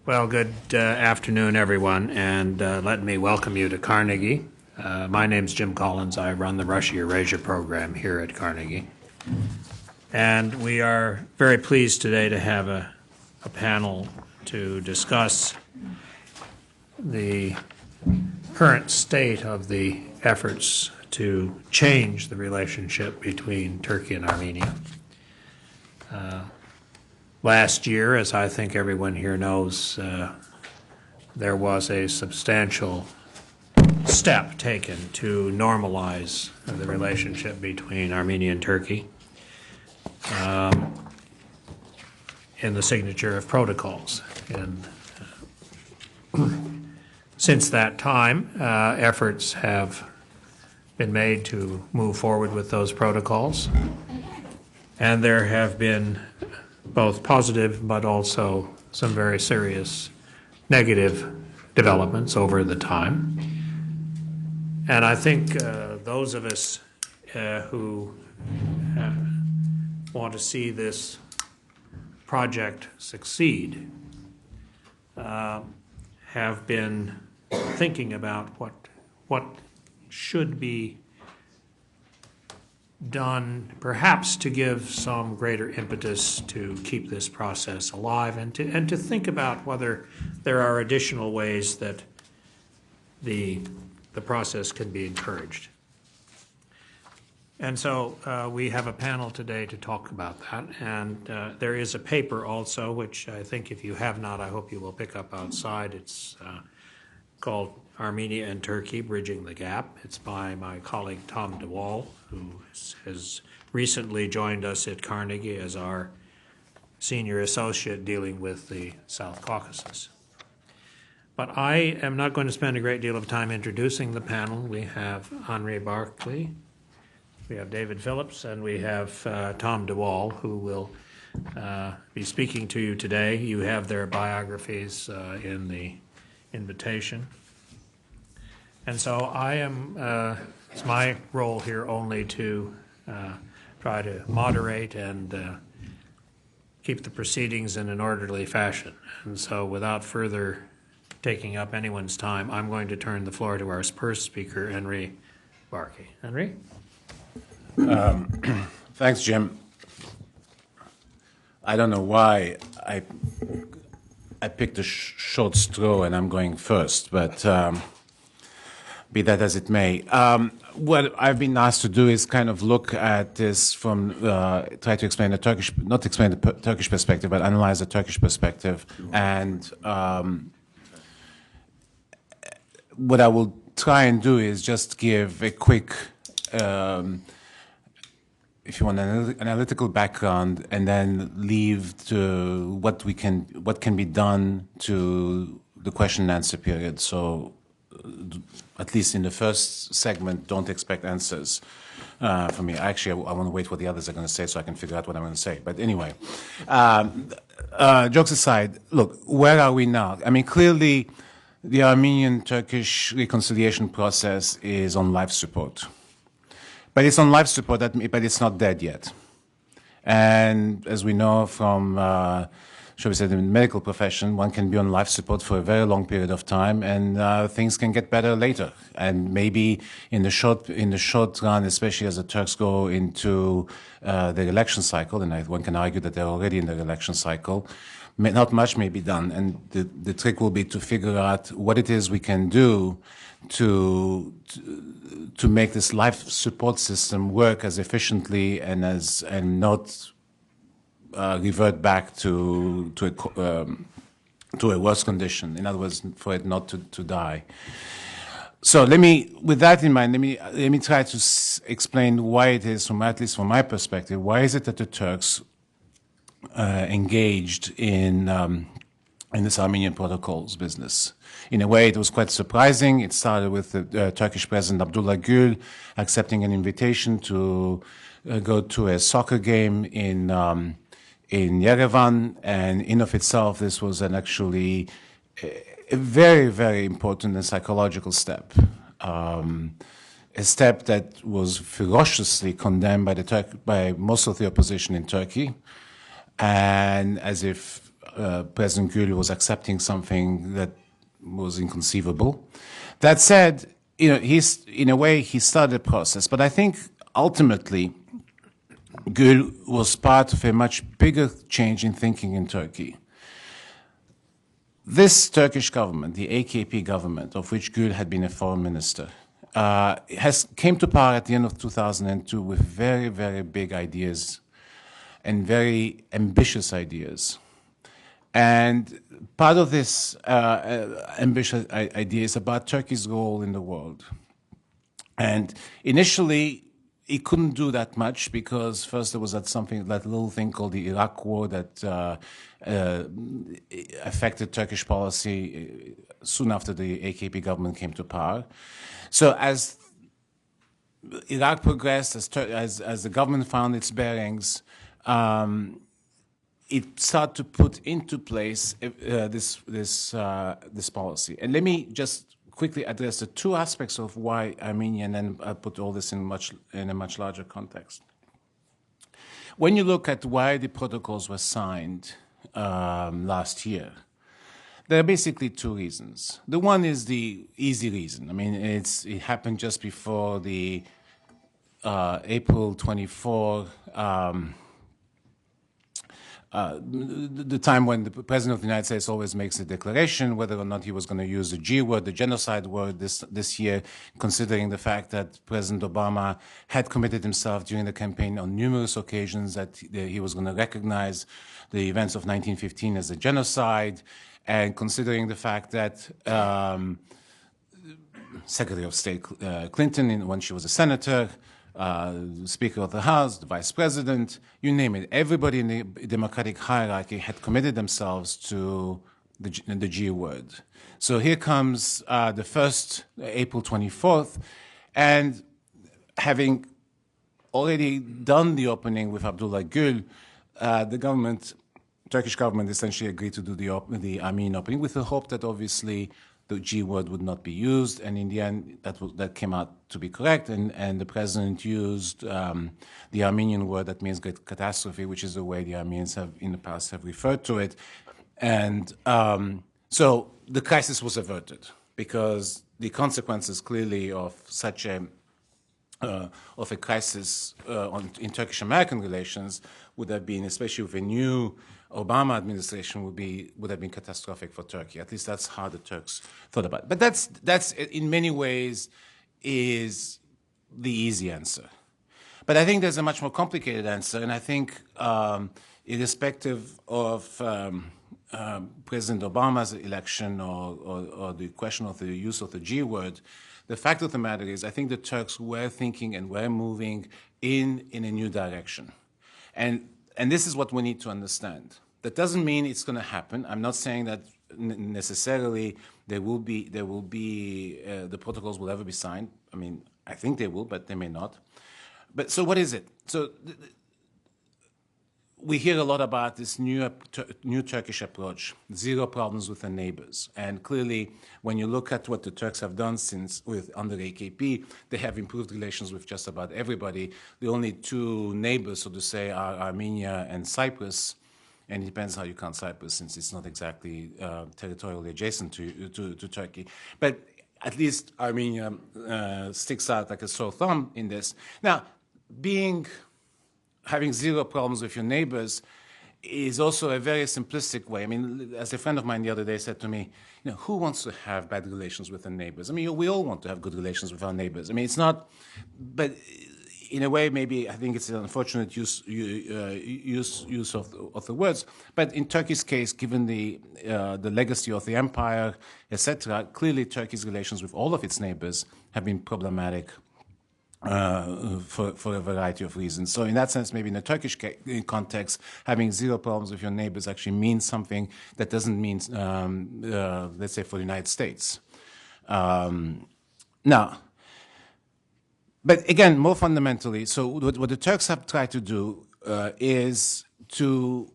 Well, good afternoon, everyone, and let me welcome you to Carnegie. My name's Jim Collins. I run the Russia-Eurasia program here at Carnegie. And we are very pleased today to have a panel to discuss the current state of the efforts to change the relationship between Turkey and Armenia. Last year, as I think everyone here knows, there was a substantial step taken to normalize the relationship between Armenia and Turkey in the signature of protocols. And since that time, efforts have been made to move forward with those protocols, and there have been both positive but also some very serious negative developments over the time. And I think those of us who want to see this project succeed have been thinking about what should be done, perhaps to give some greater impetus to keep this process alive, and to think about whether there are additional ways that the process can be encouraged. And so we have a panel today to talk about that, and there is a paper also, which I think if you have not, I hope you will pick up outside. It's called Armenia and Turkey, Bridging the Gap. It's by my colleague Tom DeWall, who has recently joined us at Carnegie as our senior associate dealing with the South Caucasus. But I am not going to spend a great deal of time introducing the panel. We have Henri Barclay, we have David Phillips, and we have Tom DeWall, who will be speaking to you today. You have their biographies in the invitation. And so I am, it's my role here only to try to moderate and keep the proceedings in an orderly fashion. And so without further taking up anyone's time, I'm going to turn the floor to our first speaker, Henri Barclay. Henri? Thanks, Jim. I don't know why I picked a short straw and I'm going first, but be that as it may. What I've been asked to do is kind of look at this from, try to explain the Turkish, not explain the Turkish perspective, but analyze the Turkish perspective. And what I will try and do is just give a quick, if you want, an analytical background, and then leave to what can be done to the question and answer period. So, at least in the first segment, don't expect answers from me. Actually, I want to wait what the others are going to say so I can figure out what I'm going to say. But anyway, jokes aside, look, where are we now? I mean, clearly, the Armenian-Turkish reconciliation process is on life support. But it's on life support, but it's not dead yet. And as we know from, shall we say, the medical profession, one can be on life support for a very long period of time, and things can get better later. And maybe in the short run, especially as the Turks go into the election cycle, and one can argue that they're already in the election cycle, not much may be done. And the trick will be to figure out what it is we can do to make this life support system work as efficiently and not revert back to a worse condition. In other words, for it not to die. So with that in mind, let me try to explain why it is, at least from my perspective, why is it that the Turks engaged in this Armenian protocols business. In a way, it was quite surprising. It started with the Turkish President Abdullah Gül accepting an invitation to go to a soccer game in Yerevan, and in of itself, this was actually a very, very important and psychological step. A step that was ferociously condemned by most of the opposition in Turkey, and as if President Gül was accepting something that was inconceivable. That said, in a way, he started a process. But I think ultimately, Gül was part of a much bigger change in thinking in Turkey. This Turkish government, the AKP government, of which Gül had been a foreign minister, came to power at the end of 2002 with very, very big ideas and very ambitious ideas. And part of this ambitious idea is about Turkey's role in the world. And initially, he couldn't do that much because first there was that little thing called the Iraq War that affected Turkish policy soon after the AKP government came to power. So as Iraq progressed, as the government found its bearings, it started to put into place this policy. And let me just quickly address the two aspects of why Armenia, and then I'll put all this in a much larger context. When you look at why the protocols were signed last year, there are basically two reasons. The one is the easy reason. I mean, it happened just before the April 24, the time when the President of the United States always makes a declaration whether or not he was going to use the G word, the genocide word, this year, considering the fact that President Obama had committed himself during the campaign on numerous occasions that he was going to recognize the events of 1915 as a genocide, and considering the fact that Secretary of State Clinton, when she was a senator, Speaker of the House, the Vice President, you name it. Everybody in the democratic hierarchy had committed themselves to the G word. So here comes the first, April 24th, and having already done the opening with Abdullah Gül, the Turkish government essentially agreed to do the Armenian opening with the hope that obviously the G word would not be used, and in the end, that came out to be correct, and the president used the Armenian word that means great catastrophe, which is the way the Armenians have in the past have referred to it, and so the crisis was averted because the consequences clearly of such a crisis in Turkish-American relations would have been, especially with a new Obama administration, would have been catastrophic for Turkey. At least that's how the Turks thought about it. But that's in many ways is the easy answer. But I think there's a much more complicated answer, and I think irrespective of President Obama's election or the question of the use of the G word, the fact of the matter is I think the Turks were thinking and were moving in a new direction. And this is what we need to understand. That doesn't mean it's going to happen. I'm not saying that necessarily the protocols will ever be signed. I mean, I think they will, but they may not. But so what is it? So we hear a lot about this new Turkish approach, zero problems with the neighbors. And clearly, when you look at what the Turks have done under AKP, they have improved relations with just about everybody. The only two neighbors, so to say, are Armenia and Cyprus. And it depends how you count Cyprus, since it's not exactly territorially adjacent to Turkey. But at least Armenia sticks out like a sore thumb in this. Now, having zero problems with your neighbors is also a very simplistic way. I mean, as a friend of mine the other day said to me, who wants to have bad relations with their neighbors? I mean, we all want to have good relations with our neighbors. I mean, it's not, but in a way, maybe I think it's an unfortunate use of the words. But in Turkey's case, given the legacy of the empire, etc., clearly Turkey's relations with all of its neighbors have been problematic for a variety of reasons. So in that sense, maybe in a Turkish context, having zero problems with your neighbors actually means something that doesn't mean, let's say, for the United States. Now, but again, more fundamentally, so what the Turks have tried to do is to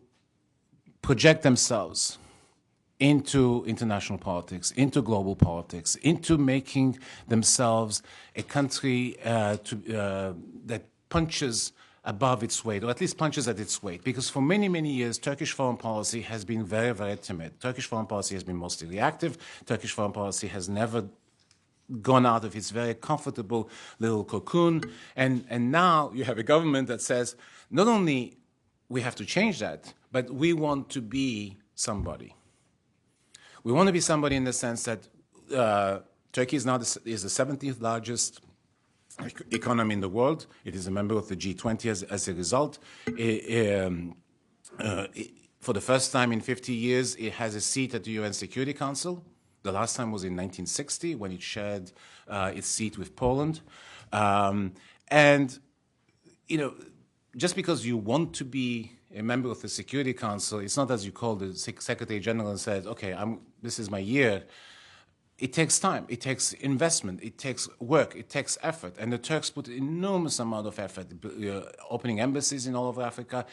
project themselves into international politics, into global politics, into making themselves a country that punches above its weight, or at least punches at its weight. Because for many, many years, Turkish foreign policy has been very, very timid. Turkish foreign policy has been mostly reactive. Turkish foreign policy has never gone out of its very comfortable little cocoon. And now you have a government that says, not only we have to change that, but we want to be somebody. We want to be somebody in the sense that Turkey is now is the 17th largest economy in the world. It is a member of the G20 as a result. For the first time in 50 years, it has a seat at the UN Security Council. The last time was in 1960 when it shared its seat with Poland. And, you know, just because you want to be a member of the Security Council, it's not as you call the Secretary General and says, okay, this is my year. It takes time, it takes investment, it takes work, it takes effort. And the Turks put an enormous amount of effort, opening embassies in all of Africa,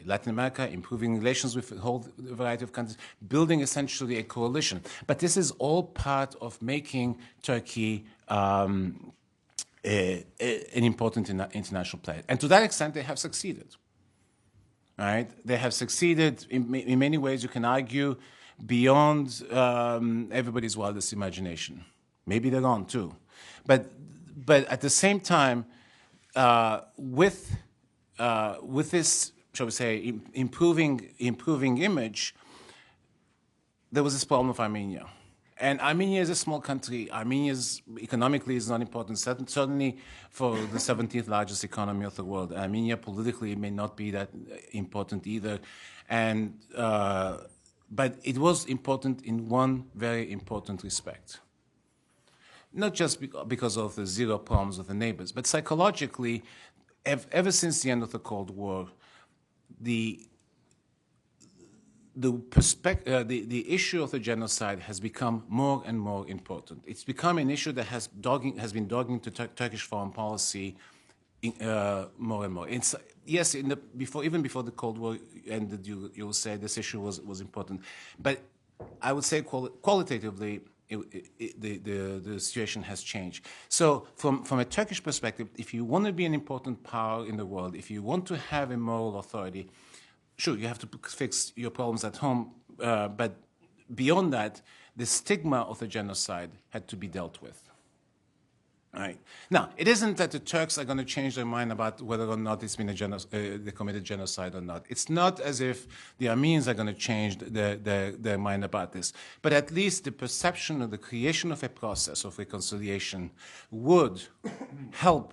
Latin America, improving relations with a whole variety of countries, building essentially a coalition. But this is all part of making Turkey an important international player. And to that extent, they have succeeded. Right? They have succeeded in many ways. You can argue beyond everybody's wildest imagination. Maybe they're wrong too, but at the same time, with this, shall we say, improving image, there was this problem of Armenia. And Armenia is a small country. Armenia economically is not important, certainly for the 17th largest economy of the world. Armenia politically may not be that important either. And, but it was important in one very important respect. Not just because of the zero problems with the neighbors, but psychologically, ever since the end of the Cold War, the issue of the genocide has become more and more important. It's become an issue that has been dogging to Turkish foreign policy more and more. Yes, even before the Cold War ended, you'll say this issue was important. But I would say qualitatively, the situation has changed. So from a Turkish perspective, if you want to be an important power in the world, if you want to have a moral authority, sure, you have to fix your problems at home, but beyond that, the stigma of the genocide had to be dealt with. Right. Now, it isn't that the Turks are going to change their mind about whether or not it's been they committed genocide or not. It's not as if the Armenians are going to change their mind about this. But at least the perception of the creation of a process of reconciliation would help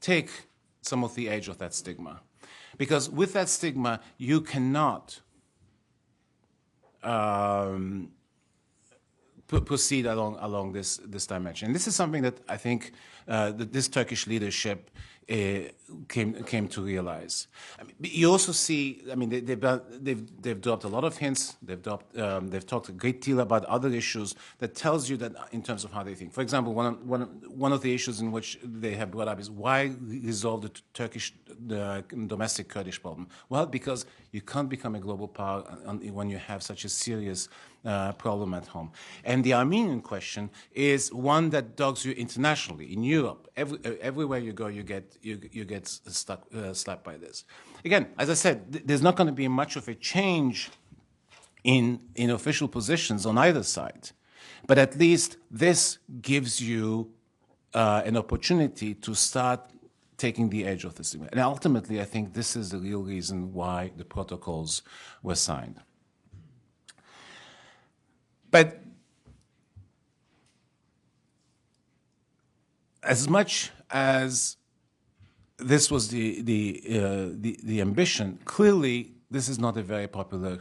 take some of the edge of that stigma. Because with that stigma, you cannot proceed along this dimension. And this is something that I think that this Turkish leadership came to realize. I mean, you also see, I mean, they've dropped a lot of hints. They've talked a great deal about other issues that tells you that in terms of how they think. For example, one of the issues in which they have brought up is why resolve the domestic Kurdish problem? Well, because you can't become a global power when you have such a serious problem at home. And the Armenian question is one that dogs you internationally. In Europe, everywhere you go, you get slapped by this. Again, as I said, there's not going to be much of a change in official positions on either side, but at least this gives you an opportunity to start taking the edge of this. And ultimately, I think this is the real reason why the protocols were signed. But as much as this was the ambition, clearly this is not a very popular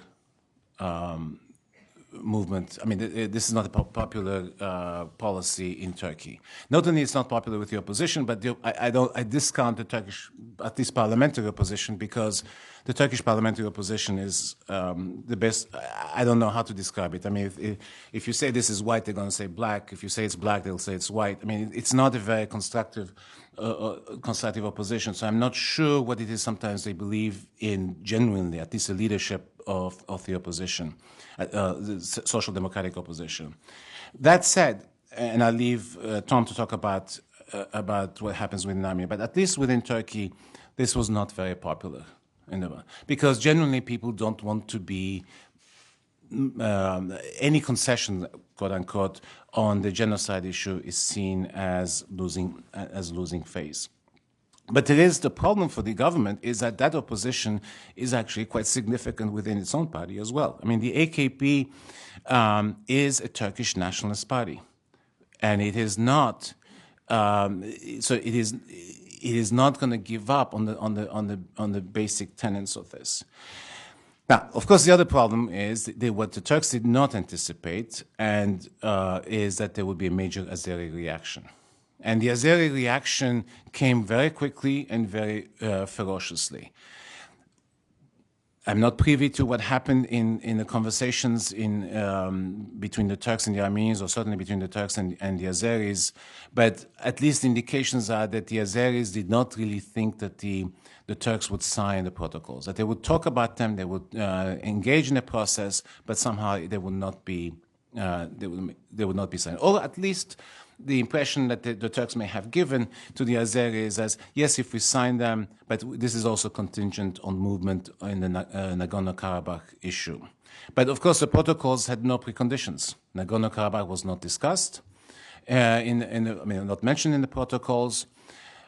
movement. I mean, this is not a popular policy in Turkey. Not only it's not popular with the opposition, but I discount the Turkish, at least parliamentary opposition, because the Turkish parliamentary opposition is the best. I don't know how to describe it. I mean, if you say this is white, they're going to say black. If you say it's black, they'll say it's white. I mean, it's not a very constructive opposition. So I'm not sure what it is sometimes they believe in genuinely, at least the leadership of the opposition, the social democratic opposition. That said, and I'll leave Tom to talk about what happens within Armenia, but at least within Turkey, this was not very popular because genuinely people don't want to be any concession, quote unquote, on the genocide issue is seen as losing face. But there is the problem for the government is that opposition is actually quite significant within its own party as well. I mean, the AKP is a Turkish nationalist party, and it is not. So it is not going to give up on the basic tenets of this. Now, of course, the other problem is what the Turks did not anticipate, and is that there would be a major Azeri reaction. And the Azeri reaction came very quickly and very ferociously. I'm not privy to what happened in the conversations between the Turks and the Armenians, or certainly between the Turks and the Azeris, but at least indications are that the Azeris did not really think that the Turks would sign the protocols, that they would talk about them, they would engage in the process, but somehow they would not be signed, or at least the impression that the Turks may have given to the Azeris as, yes, if we sign them, but this is also contingent on movement in the Nagorno-Karabakh issue. But of course, the protocols had no preconditions. Nagorno-Karabakh was not discussed, not mentioned in the protocols.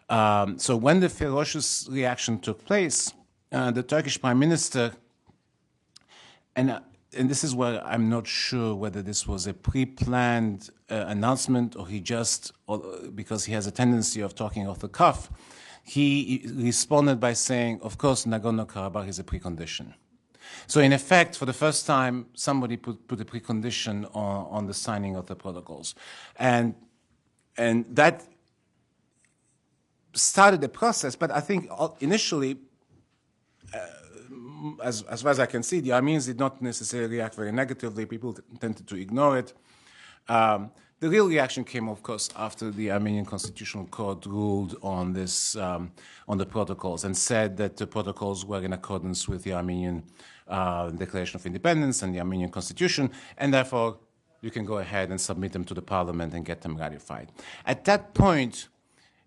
So when the ferocious reaction took place, the Turkish Prime Minister, and this is where I'm not sure whether this was a pre-planned announcement or because he has a tendency of talking off the cuff, he responded by saying, of course, Nagorno-Karabakh is a precondition. So in effect, for the first time, somebody put a precondition on the signing of the protocols. And that started the process, but I think initially, as far as I can see, the Armenians did not necessarily react very negatively. People tended to ignore it. The real reaction came, of course, after the Armenian Constitutional Court ruled on this, on the protocols, and said that the protocols were in accordance with the Armenian Declaration of Independence and the Armenian Constitution, and therefore you can go ahead and submit them to the parliament and get them ratified. At that point,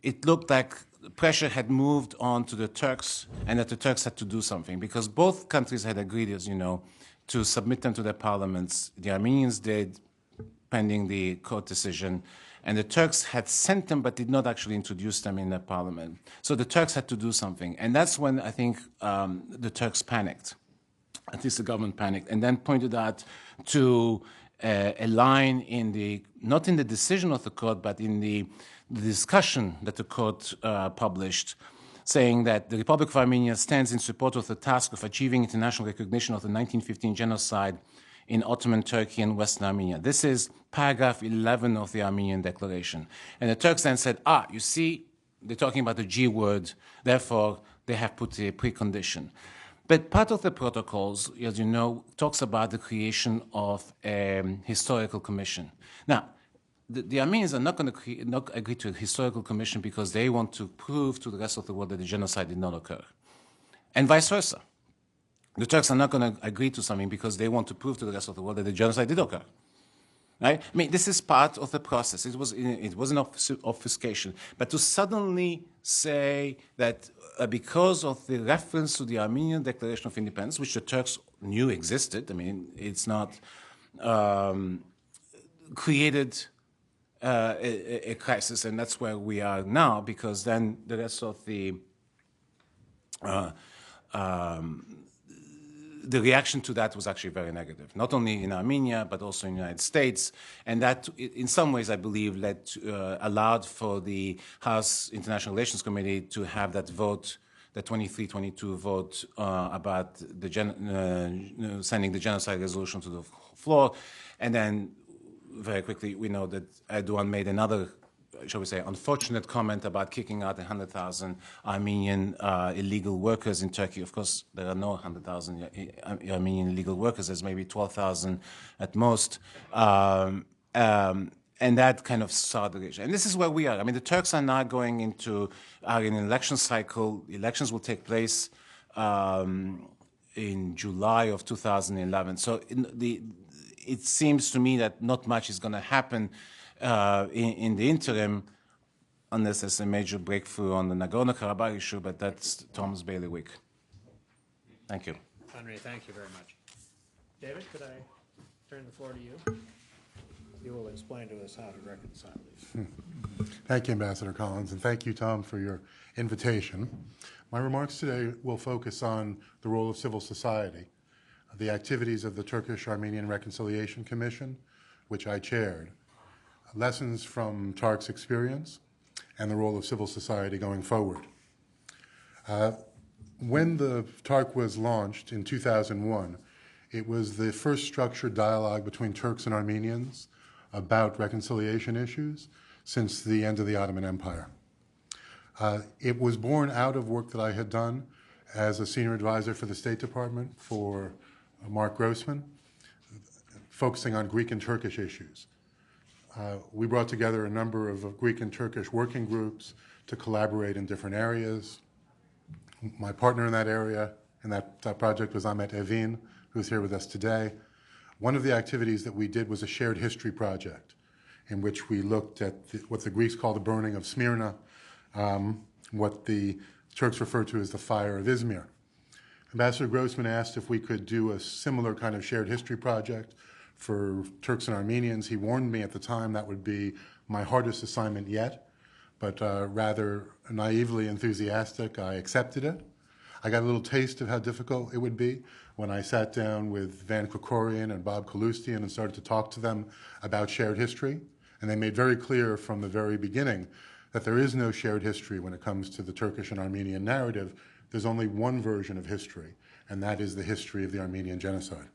it looked like pressure had moved on to the Turks, and that the Turks had to do something, because both countries had agreed, as you know, to submit them to their parliaments. The Armenians did, pending the court decision, and the Turks had sent them but did not actually introduce them in their parliament. So the Turks had to do something, and that's when I think the Turks panicked, at least the government panicked, and then pointed out to a line not in the decision of the court, but in the discussion that the court published, saying that the Republic of Armenia stands in support of the task of achieving international recognition of the 1915 genocide in Ottoman Turkey and Western Armenia. This is paragraph 11 of the Armenian Declaration. And the Turks then said, you see, they're talking about the G word, therefore they have put a precondition. But part of the protocols, as you know, talks about the creation of a historical commission. Now, the Armenians are not going to not agree to a historical commission because they want to prove to the rest of the world that the genocide did not occur, and vice versa. The Turks are not going to agree to something because they want to prove to the rest of the world that the genocide did occur. Right? I mean, this is part of the process. It was an obfuscation. But to suddenly say that because of the reference to the Armenian Declaration of Independence, which the Turks knew existed, I mean, it's not created a crisis, and that's where we are now, because then the rest of the reaction to that was actually very negative, not only in Armenia, but also in the United States. And that, in some ways, I believe, allowed for the House International Relations Committee to have that vote, the 23-22 vote about sending the genocide resolution to the floor. And then very quickly, we know that Erdogan made another, shall we say, unfortunate comment about kicking out 100,000 Armenian illegal workers in Turkey. Of course, there are no 100,000 Armenian illegal workers. There's maybe 12,000 at most. And that kind of started the issue. And this is where we are. I mean, the Turks are now going into in an election cycle. Elections will take place in July of 2011. So it seems to me that not much is going to happen in the interim. unless there's a major breakthrough on the Nagorno-Karabakh issue, but that's Tom's bailiwick. Thank you. Henry, thank you very much. David, could I turn the floor to you? You will explain to us how to reconcile these. Thank you, Ambassador Collins, and thank you, Tom, for your invitation. My remarks today will focus on the role of civil society, the activities of the Turkish-Armenian Reconciliation Commission, which I chaired, lessons from TARC's experience, and the role of civil society going forward. When the TARC was launched in 2001, it was the first structured dialogue between Turks and Armenians about reconciliation issues since the end of the Ottoman Empire. It was born out of work that I had done as a senior advisor for the State Department for Mark Grossman, focusing on Greek and Turkish issues. We brought together a number of Greek and Turkish working groups to collaborate in different areas. My partner in that area, in that project, was Ahmet Evin, who's here with us today. One of the activities that we did was a shared history project in which we looked at what the Greeks call the burning of Smyrna, what the Turks refer to as the fire of Izmir. Ambassador Grossman asked if we could do a similar kind of shared history project for Turks and Armenians. He warned me at the time that would be my hardest assignment yet, but rather naively enthusiastic, I accepted it. I got a little taste of how difficult it would be when I sat down with Van Krikorian and Bob Kalustian and started to talk to them about shared history. And they made very clear from the very beginning that there is no shared history when it comes to the Turkish and Armenian narrative. There's only one version of history, and that is the history of the Armenian genocide.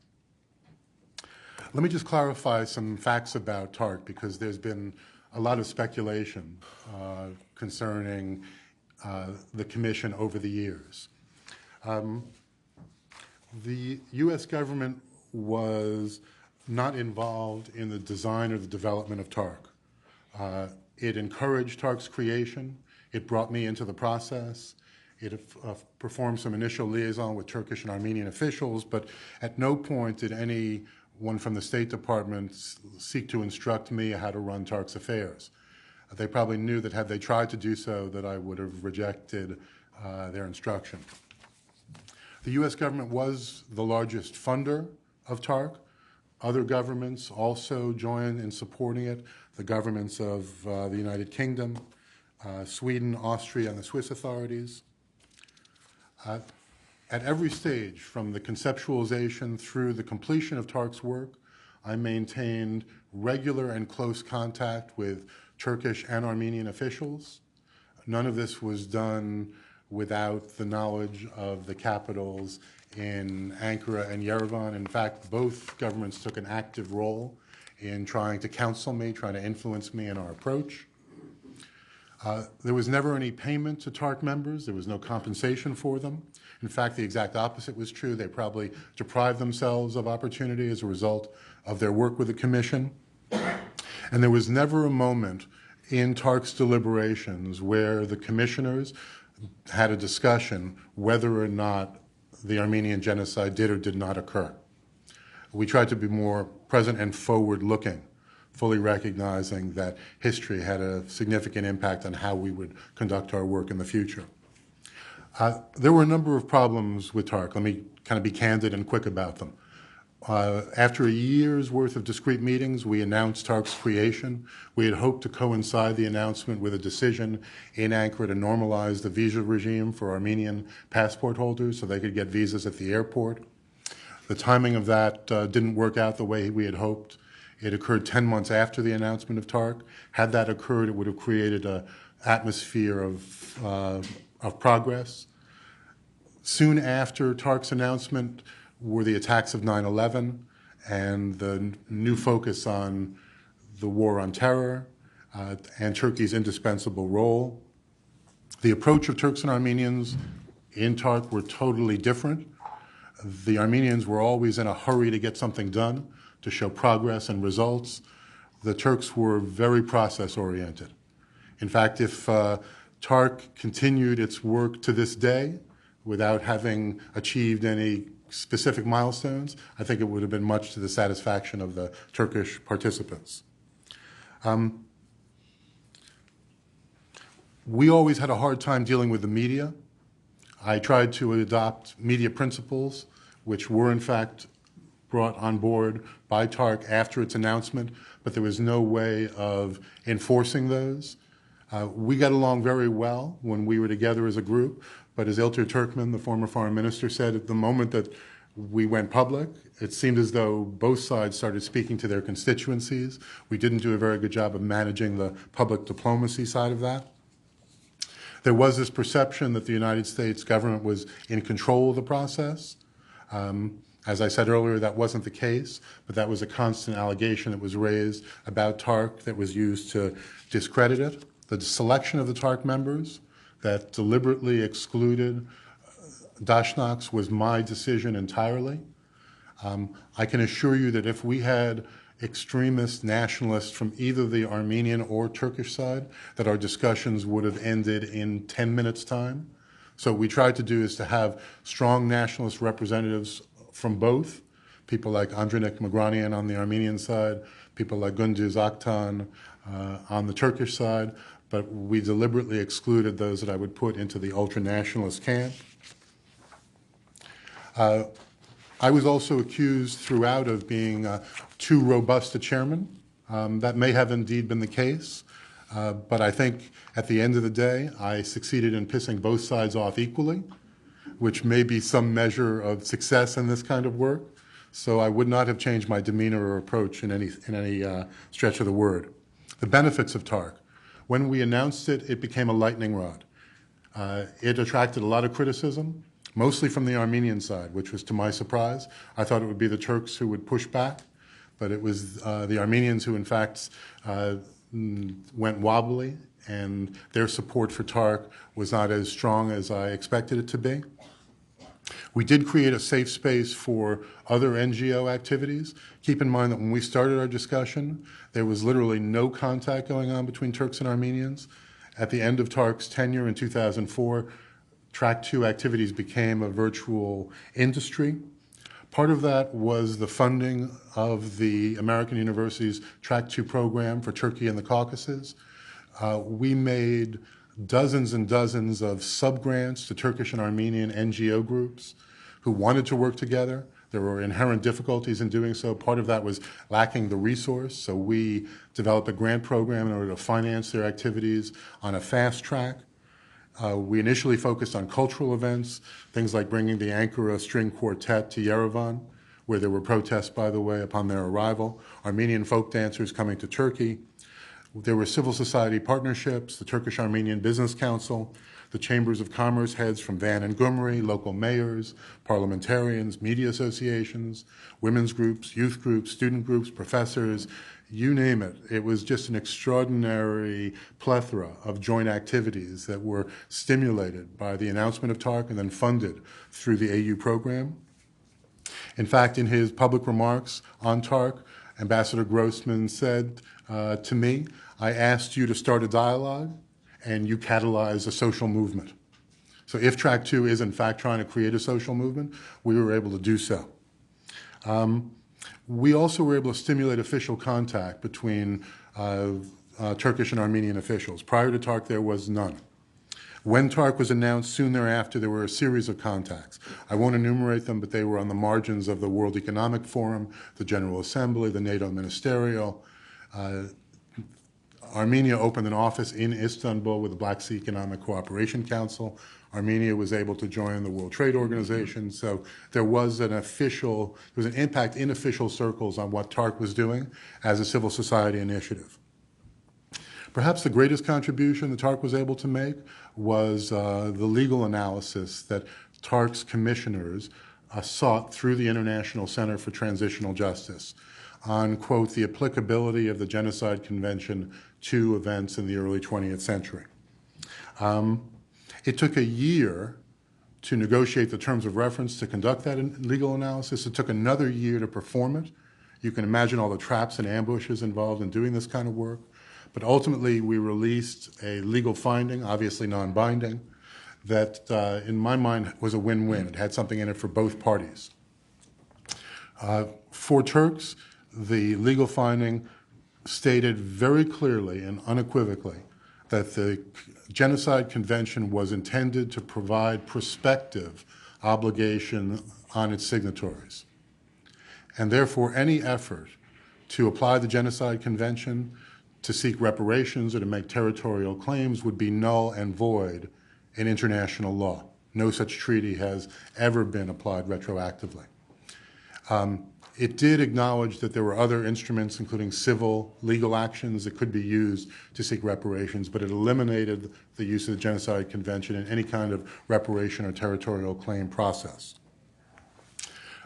Let me just clarify some facts about TARC, because there's been a lot of speculation concerning the Commission over the years. The U.S. government was not involved in the design or the development of TARC. It encouraged TARC's creation. It brought me into the process. It performed some initial liaison with Turkish and Armenian officials, but at no point did anyone from the State Department seek to instruct me how to run TARC's affairs. They probably knew that had they tried to do so, that I would have rejected their instruction. The U.S. government was the largest funder of TARC. Other governments also joined in supporting it, the governments of the United Kingdom, Sweden, Austria, and the Swiss authorities. At every stage, from the conceptualization through the completion of TARC's work, I maintained regular and close contact with Turkish and Armenian officials. None of this was done without the knowledge of the capitals in Ankara and Yerevan. In fact, both governments took an active role in trying to counsel me, trying to influence me in our approach. There was never any payment to TARC members. There was no compensation for them. In fact, the exact opposite was true. They probably deprived themselves of opportunity as a result of their work with the Commission. And there was never a moment in TARC's deliberations where the commissioners had a discussion whether or not the Armenian genocide did or did not occur. We tried to be more present and forward-looking, fully recognizing that history had a significant impact on how we would conduct our work in the future. There were a number of problems with TARC. Let me kind of be candid and quick about them. After a year's worth of discrete meetings, we announced TARC's creation. We had hoped to coincide the announcement with a decision in Ankara to normalize the visa regime for Armenian passport holders so they could get visas at the airport. The timing of that didn't work out the way we had hoped. It occurred 10 months after the announcement of TARC. Had that occurred, it would have created an atmosphere of progress. Soon after TARC's announcement were the attacks of 9/11 and the new focus on the war on terror and Turkey's indispensable role. The approach of Turks and Armenians in TARC were totally different. The Armenians were always in a hurry to get something done, to show progress and results. The Turks were very process-oriented. In fact, if TARC continued its work to this day without having achieved any specific milestones, I think it would have been much to the satisfaction of the Turkish participants. We always had a hard time dealing with the media. I tried to adopt media principles, which were in fact brought on board by TARC after its announcement, but there was no way of enforcing those. We got along very well when we were together as a group, but as Ilter Turkmen, the former foreign minister, said, at the moment that we went public, it seemed as though both sides started speaking to their constituencies. We didn't do a very good job of managing the public diplomacy side of that. There was this perception that the United States government was in control of the process. As I said earlier, that wasn't the case, but that was a constant allegation that was raised about TARC that was used to discredit it. The selection of the TARC members that deliberately excluded Dashnaks was my decision entirely. I can assure you that if we had extremist nationalists from either the Armenian or Turkish side, that our discussions would have ended in 10 minutes' time. So what we tried to do is to have strong nationalist representatives from both, people like Andronik Magranian on the Armenian side, people like Gundiz Aktan on the Turkish side, but we deliberately excluded those that I would put into the ultra-nationalist camp. I was also accused throughout of being too robust a chairman. That may have indeed been the case, but I think at the end of the day, I succeeded in pissing both sides off equally, which may be some measure of success in this kind of work. So I would not have changed my demeanor or approach in any stretch of the word. The benefits of TARC. When we announced it, it became a lightning rod. It attracted a lot of criticism, mostly from the Armenian side, which was to my surprise. I thought it would be the Turks who would push back, but it was the Armenians who, in fact, went wobbly, and their support for TARC was not as strong as I expected it to be. We did create a safe space for other NGO activities. Keep in mind that when we started our discussion, there was literally no contact going on between Turks and Armenians. At the end of TARC's tenure in 2004, Track 2 activities became a virtual industry. Part of that was the funding of the American University's Track 2 program for Turkey and the Caucasus. We made dozens and dozens of sub-grants to Turkish and Armenian NGO groups who wanted to work together. There were inherent difficulties in doing so. Part of that was lacking the resource, so we developed a grant program in order to finance their activities on a fast track. We initially focused on cultural events, things like bringing the Ankara String Quartet to Yerevan, where there were protests, by the way, upon their arrival, Armenian folk dancers coming to Turkey. There were civil society partnerships, the Turkish-Armenian Business Council, the Chambers of Commerce heads from Van and Gyumri, local mayors, parliamentarians, media associations, women's groups, youth groups, student groups, professors, you name it. It was just an extraordinary plethora of joint activities that were stimulated by the announcement of TARC and then funded through the AU program. In fact, in his public remarks on TARC, Ambassador Grossman said to me, I asked you to start a dialogue and you catalyze a social movement. So if Track 2 is in fact trying to create a social movement, we were able to do so. We also were able to stimulate official contact between Turkish and Armenian officials. Prior to TARC, there was none. When TARC was announced, soon thereafter, there were a series of contacts. I won't enumerate them, but they were on the margins of the World Economic Forum, the General Assembly, the NATO Ministerial. Armenia opened an office in Istanbul with the Black Sea Economic Cooperation Council. Armenia was able to join the World Trade Organization. So there was an impact in official circles on what TARC was doing as a civil society initiative. Perhaps the greatest contribution that TARC was able to make was the legal analysis that TARC's commissioners sought through the International Center for Transitional Justice on, quote, the applicability of the Genocide Convention to events in the early 20th century. It took a year to negotiate the terms of reference to conduct that legal analysis. It took another year to perform it. You can imagine all the traps and ambushes involved in doing this kind of work. But ultimately, we released a legal finding, obviously non-binding, that in my mind was a win-win. It had something in it for both parties. For Turks, the legal finding stated very clearly and unequivocally that the Genocide Convention was intended to provide prospective obligation on its signatories. And therefore, any effort to apply the Genocide Convention to seek reparations or to make territorial claims would be null and void in international law. No such treaty has ever been applied retroactively. It did acknowledge that there were other instruments, including civil legal actions, that could be used to seek reparations, but it eliminated the use of the Genocide Convention in any kind of reparation or territorial claim process.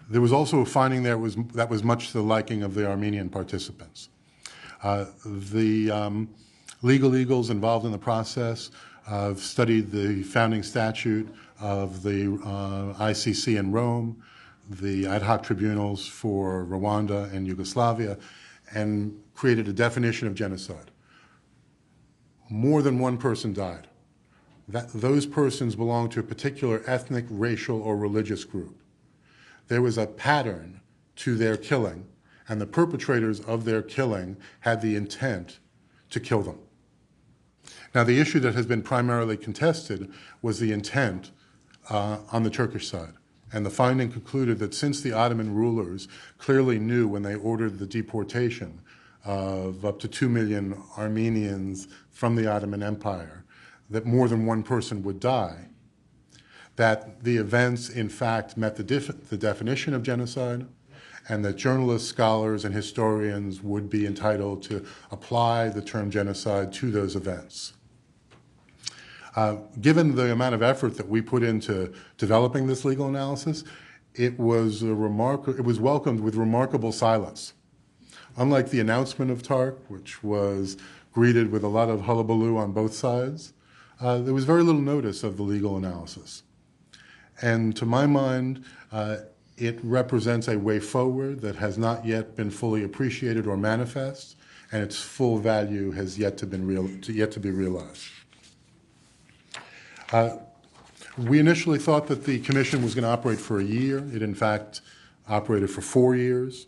There was also a finding there that was much to the liking of the Armenian participants. The legal eagles involved in the process studied the founding statute of the ICC in Rome, the ad hoc tribunals for Rwanda and Yugoslavia, and created a definition of genocide. More than one person died. Those persons belonged to a particular ethnic, racial, or religious group. There was a pattern to their killing, and the perpetrators of their killing had the intent to kill them. Now, the issue that has been primarily contested was the intent on the Turkish side. And the finding concluded that since the Ottoman rulers clearly knew when they ordered the deportation of up to 2 million Armenians from the Ottoman Empire, that more than one person would die, that the events in fact met the definition of genocide, and that journalists, scholars, and historians would be entitled to apply the term genocide to those events. Given the amount of effort that we put into developing this legal analysis, it was welcomed with remarkable silence. Unlike the announcement of TARC, which was greeted with a lot of hullabaloo on both sides, there was very little notice of the legal analysis. And to my mind, it represents a way forward that has not yet been fully appreciated or manifest, and its full value has yet to be realized. We initially thought that the commission was going to operate for a year. It, in fact, operated for 4 years.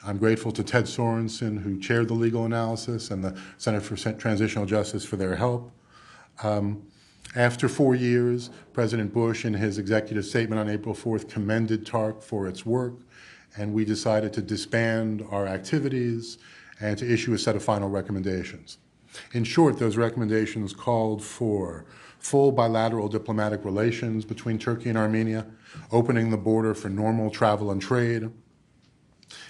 I'm grateful to Ted Sorensen, who chaired the legal analysis, and the Center for Transitional Justice for their help. After 4 years, President Bush, in his executive statement on April 4th, commended TARC for its work, and we decided to disband our activities and to issue a set of final recommendations. In short, those recommendations called for full bilateral diplomatic relations between Turkey and Armenia, opening the border for normal travel and trade,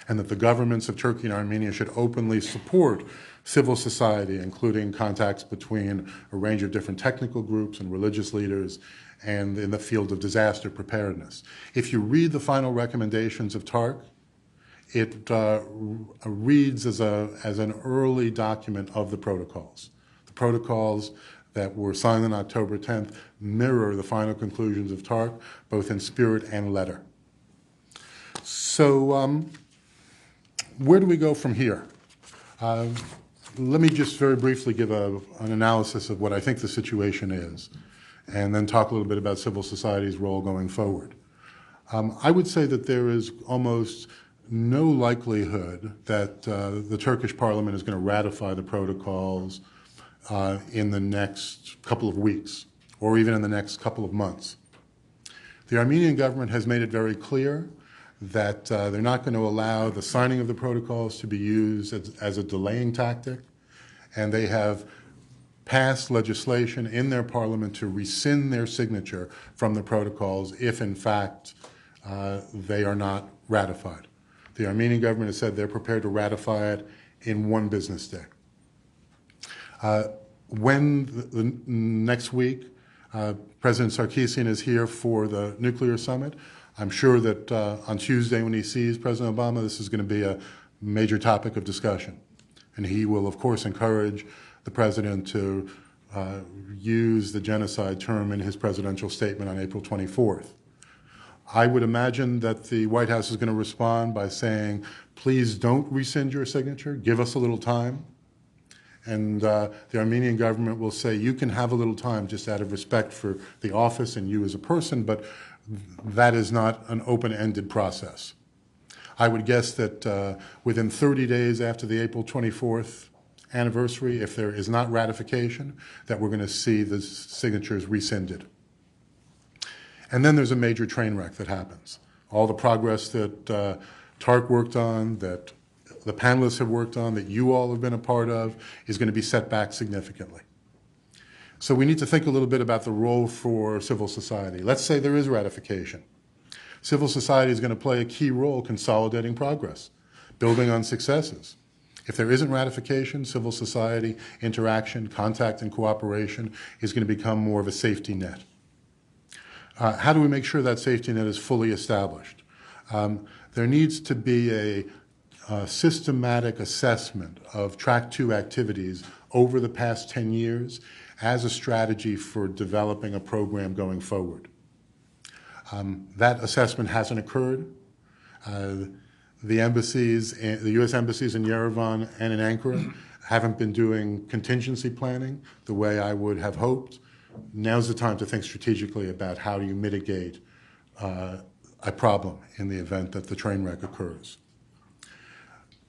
and that the governments of Turkey and Armenia should openly support civil society, including contacts between a range of different technical groups and religious leaders, and in the field of disaster preparedness. If you read the final recommendations of TARC, it reads as an early document of the protocols. The protocols that were signed on October 10th mirror the final conclusions of TARC, both in spirit and letter. So where do we go from here? Let me just very briefly give an analysis of what I think the situation is, and then talk a little bit about civil society's role going forward. I would say that there is almost no likelihood that the Turkish parliament is going to ratify the protocols in the next couple of weeks, or even in the next couple of months. The Armenian government has made it very clear that they're not going to allow the signing of the protocols to be used as a delaying tactic, and they have passed legislation in their parliament to rescind their signature from the protocols if, in fact, they are not ratified. The Armenian government has said they're prepared to ratify it in 1 business day. When next week President Sarkisian is here for the nuclear summit, I'm sure that on Tuesday when he sees President Obama, this is going to be a major topic of discussion. And he will, of course, encourage the president to use the genocide term in his presidential statement on April 24th. I would imagine that the White House is going to respond by saying, please don't rescind your signature, give us a little time. And the Armenian government will say, you can have a little time just out of respect for the office and you as a person, but that is not an open-ended process. I would guess that within 30 days after the April 24th anniversary, if there is not ratification, that we're going to see the signatures rescinded. And then there's a major train wreck that happens. All the progress that TARC worked on, that the panelists have worked on, that you all have been a part of, is going to be set back significantly. So we need to think a little bit about the role for civil society. Let's say there is ratification. Civil society is going to play a key role consolidating progress, building on successes. If there isn't ratification, civil society interaction, contact, and cooperation is going to become more of a safety net. How do we make sure that safety net is fully established? There needs to be a systematic assessment of Track 2 activities over the past 10 years as a strategy for developing a program going forward. That assessment hasn't occurred. The embassies, the U.S. embassies in Yerevan and in Ankara haven't been doing contingency planning the way I would have hoped. Now's the time to think strategically about how do you mitigate a problem in the event that the train wreck occurs.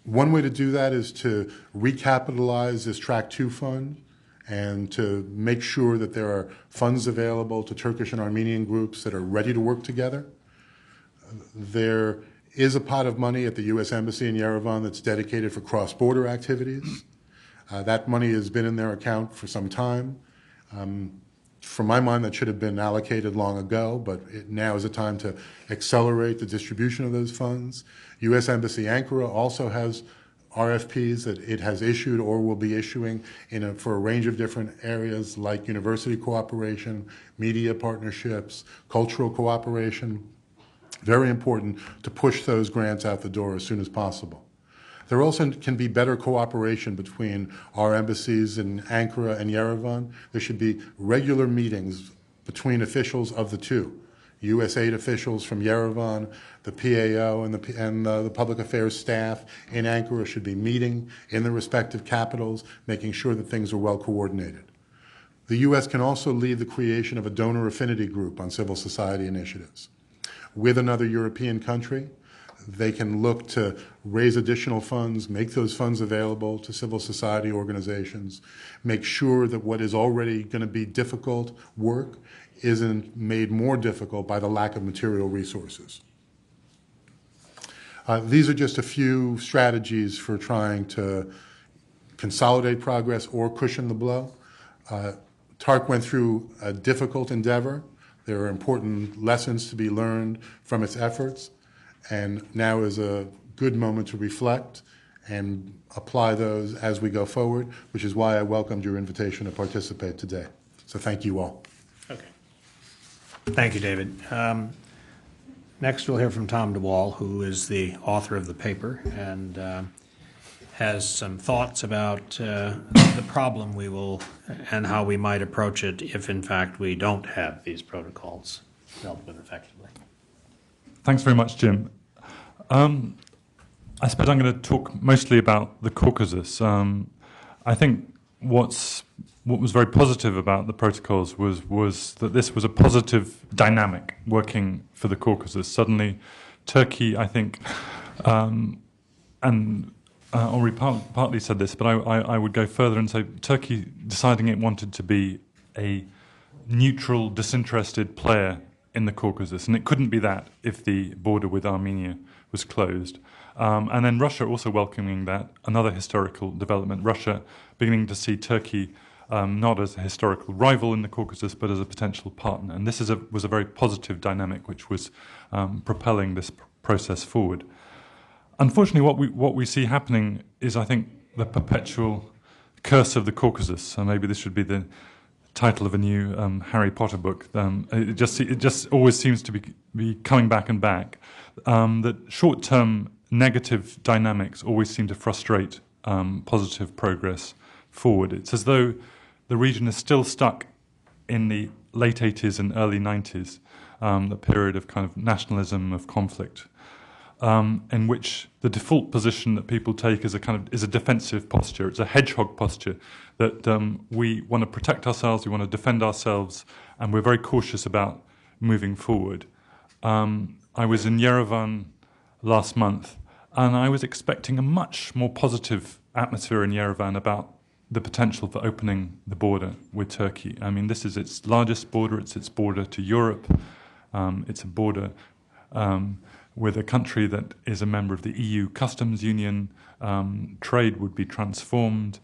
One way to do that is to recapitalize this Track 2 fund and to make sure that there are funds available to Turkish and Armenian groups that are ready to work together. There is a pot of money at the U.S. Embassy in Yerevan that's dedicated for cross-border activities. That money has been in their account for some time. From my mind, that should have been allocated long ago, but now is the time to accelerate the distribution of those funds. U.S. Embassy Ankara also has RFPs that it has issued or will be issuing for a range of different areas like university cooperation, media partnerships, cultural cooperation. Very important to push those grants out the door as soon as possible. There also can be better cooperation between our embassies in Ankara and Yerevan. There should be regular meetings between officials of the two. U.S. aid officials from Yerevan, the PAO, and the public affairs staff in Ankara should be meeting in the respective capitals, making sure that things are well coordinated. The U.S. can also lead the creation of a donor affinity group on civil society initiatives. With another European country, they can look to raise additional funds, make those funds available to civil society organizations, make sure that what is already going to be difficult work isn't made more difficult by the lack of material resources. These are just a few strategies for trying to consolidate progress or cushion the blow. TARC went through a difficult endeavor. There are important lessons to be learned from its efforts, and now is a good moment to reflect and apply those as we go forward, which is why I welcomed your invitation to participate today. So thank you all. Okay. Thank you, David. Next, we'll hear from Tom DeWall, who is the author of the paper and has some thoughts about the problem we will and how we might approach it if, in fact, we don't have these protocols dealt with effectively. Thanks very much, Jim. I suppose I'm going to talk mostly about the Caucasus. I think what was very positive about the protocols was that this was a positive dynamic working for the Caucasus. Suddenly, Turkey, I think, and Henri partly said this, but I would go further and say Turkey deciding it wanted to be a neutral, disinterested player in the Caucasus, and it couldn't be that if the border with Armenia was closed. And then Russia also welcoming that, another historical development, Russia beginning to see Turkey not as a historical rival in the Caucasus, but as a potential partner. And this was a very positive dynamic which was propelling this process forward. Unfortunately, what we see happening is, I think, the perpetual curse of the Caucasus. So maybe this should be the title of a new Harry Potter book. It just always seems to be coming back and back. That short-term negative dynamics always seem to frustrate positive progress forward. It's as though the region is still stuck in the late 80s and early 90s, the period of kind of nationalism, of conflict, in which the default position that people take is a defensive posture. It's a hedgehog posture that we want to protect ourselves, we want to defend ourselves, and we're very cautious about moving forward. I was in Yerevan last month, and I was expecting a much more positive atmosphere in Yerevan about the potential for opening the border with Turkey. I mean, this is its largest border. It's its border to Europe. It's a border with a country that is a member of the EU customs union. Trade would be transformed.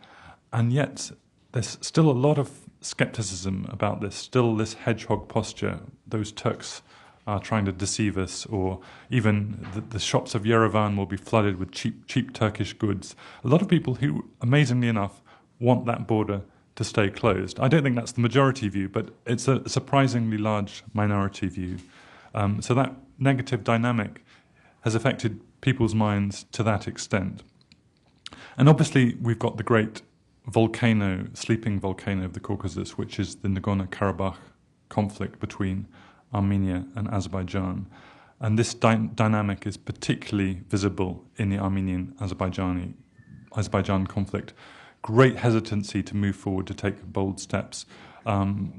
And yet there's still a lot of skepticism about this, still this hedgehog posture. Those Turks are trying to deceive us, or even the shops of Yerevan will be flooded with cheap Turkish goods. A lot of people who, amazingly enough, want that border to stay closed. I don't think that's the majority view, but it's a surprisingly large minority view. So that negative dynamic has affected people's minds to that extent. And obviously we've got the great volcano, sleeping volcano of the Caucasus, which is the Nagorno-Karabakh conflict between Armenia and Azerbaijan. And this dynamic is particularly visible in the Armenian-Azerbaijan conflict. Great hesitancy to move forward, to take bold steps.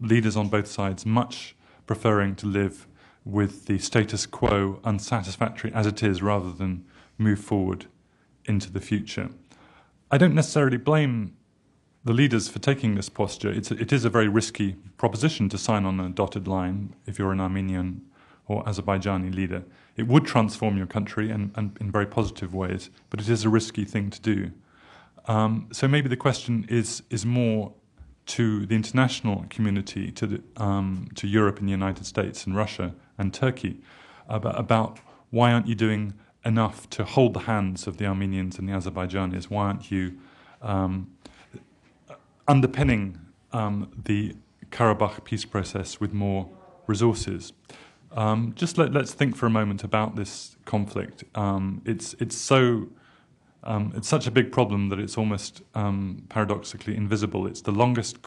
Leaders on both sides much preferring to live with the status quo unsatisfactory as it is, rather than move forward into the future. I don't necessarily blame the leaders for taking this posture. It is a very risky proposition to sign on a dotted line if you're an Armenian or Azerbaijani leader. It would transform your country and in very positive ways, but it is a risky thing to do. So maybe the question is more to the international community, to Europe and the United States and Russia and Turkey, about why aren't you doing enough to hold the hands of the Armenians and the Azerbaijanis? Why aren't you underpinning the Karabakh peace process with more resources? Let's think for a moment about this conflict. It's such a big problem that it's almost paradoxically invisible. It's the longest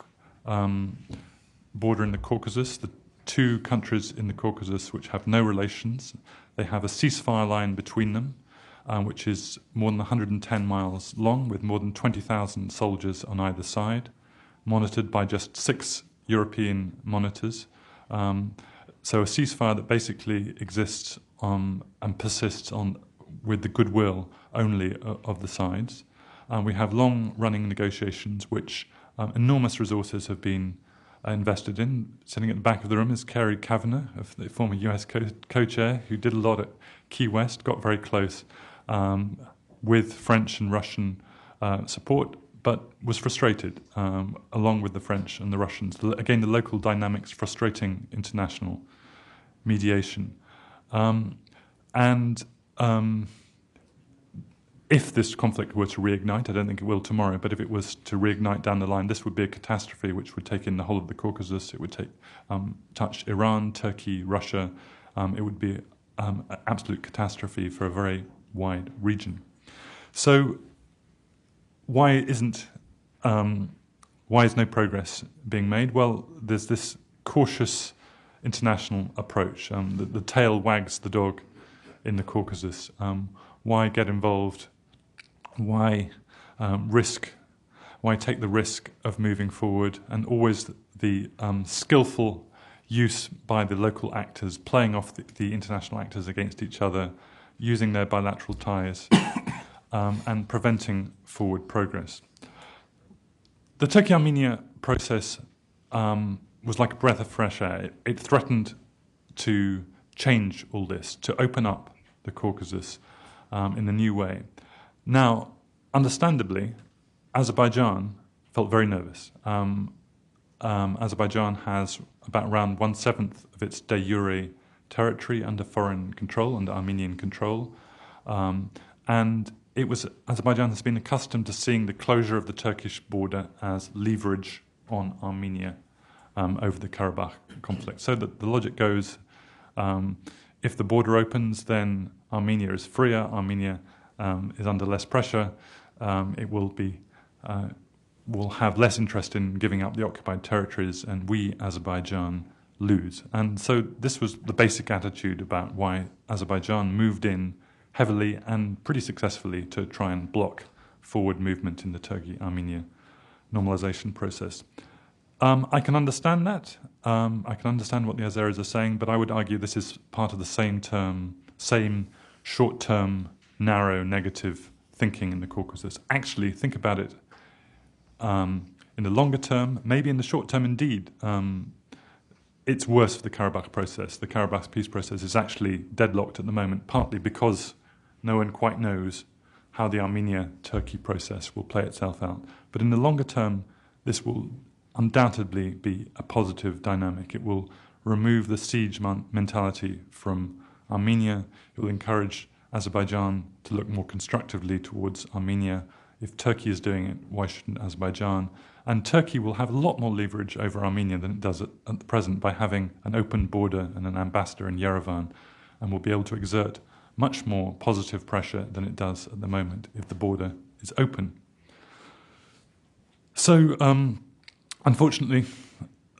border in the Caucasus. The two countries in the Caucasus which have no relations. They have a ceasefire line between them, which is more than 110 miles long, with more than 20,000 soldiers on either side, monitored by just 6 European monitors. So a ceasefire that basically exists and persists with the goodwill only of the sides. We have long-running negotiations which enormous resources have been invested in. Sitting at the back of the room is Kerry Kavanagh, the former US co-chair, who did a lot at Key West, got very close with French and Russian support, but was frustrated, along with the French and the Russians. Again, the local dynamics frustrating international mediation. If this conflict were to reignite, I don't think it will tomorrow, but if it was to reignite down the line, this would be a catastrophe which would take in the whole of the Caucasus. It would touch Iran, Turkey, Russia. It would be an absolute catastrophe for a very wide region. So why is no progress being made? Well, there's this cautious international approach. The tail wags the dog in the Caucasus. Why get involved? Why risk? Why take the risk of moving forward? And always the skillful use by the local actors, playing off the international actors against each other, using their bilateral ties, and preventing forward progress. The Turkey-Armenia process was like a breath of fresh air. It threatened to change all this, to open up the Caucasus in a new way. Now, understandably, Azerbaijan felt very nervous. Azerbaijan has around 1/7 of its de jure territory under foreign control, under Armenian control. And Azerbaijan has been accustomed to seeing the closure of the Turkish border as leverage on Armenia over the Karabakh conflict. So that the logic goes, if the border opens, then Armenia is freer, Armenia is under less pressure, it will have less interest in giving up the occupied territories, and we, Azerbaijan, lose. And so this was the basic attitude about why Azerbaijan moved in heavily and pretty successfully to try and block forward movement in the Turkey-Armenia normalization process. I can understand that. I can understand what the Azeris are saying, but I would argue this is part of the same short-term, narrow, negative thinking in the Caucasus. Actually, think about it in the longer term, maybe in the short term indeed. It's worse for the Karabakh process. The Karabakh peace process is actually deadlocked at the moment, partly because no one quite knows how the Armenia-Turkey process will play itself out. But in the longer term, this will undoubtedly be a positive dynamic. It will remove the siege mentality from Armenia. It will encourage Azerbaijan to look more constructively towards Armenia. If Turkey is doing it, why shouldn't Azerbaijan? And Turkey will have a lot more leverage over Armenia than it does at the present by having an open border and an ambassador in Yerevan, and will be able to exert much more positive pressure than it does at the moment if the border is open. So, unfortunately,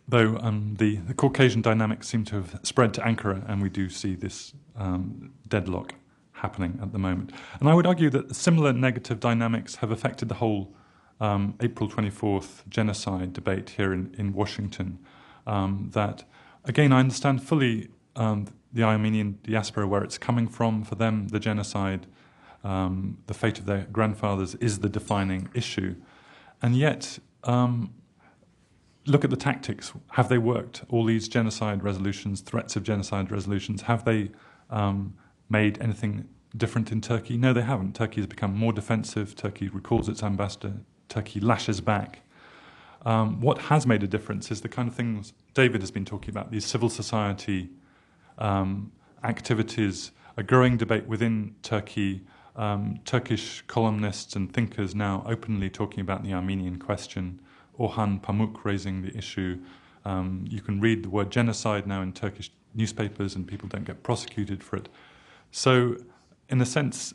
though, the Caucasian dynamics seem to have spread to Ankara, and we do see this deadlock happening at the moment. And I would argue that similar negative dynamics have affected the whole April 24th genocide debate here in Washington. That, again, I understand fully the Armenian diaspora, where it's coming from. For them, the genocide, the fate of their grandfathers is the defining issue. And yet, look at the tactics. Have they worked? All these genocide resolutions, threats of genocide resolutions, have they made anything different in Turkey? No, they haven't. Turkey has become more defensive. Turkey recalls its ambassador. Turkey lashes back. What has made a difference is the kind of things David has been talking about, these civil society activities, a growing debate within Turkey, Turkish columnists and thinkers now openly talking about the Armenian question, Orhan Pamuk raising the issue. You can read the word genocide now in Turkish newspapers and people don't get prosecuted for it. So, in a sense,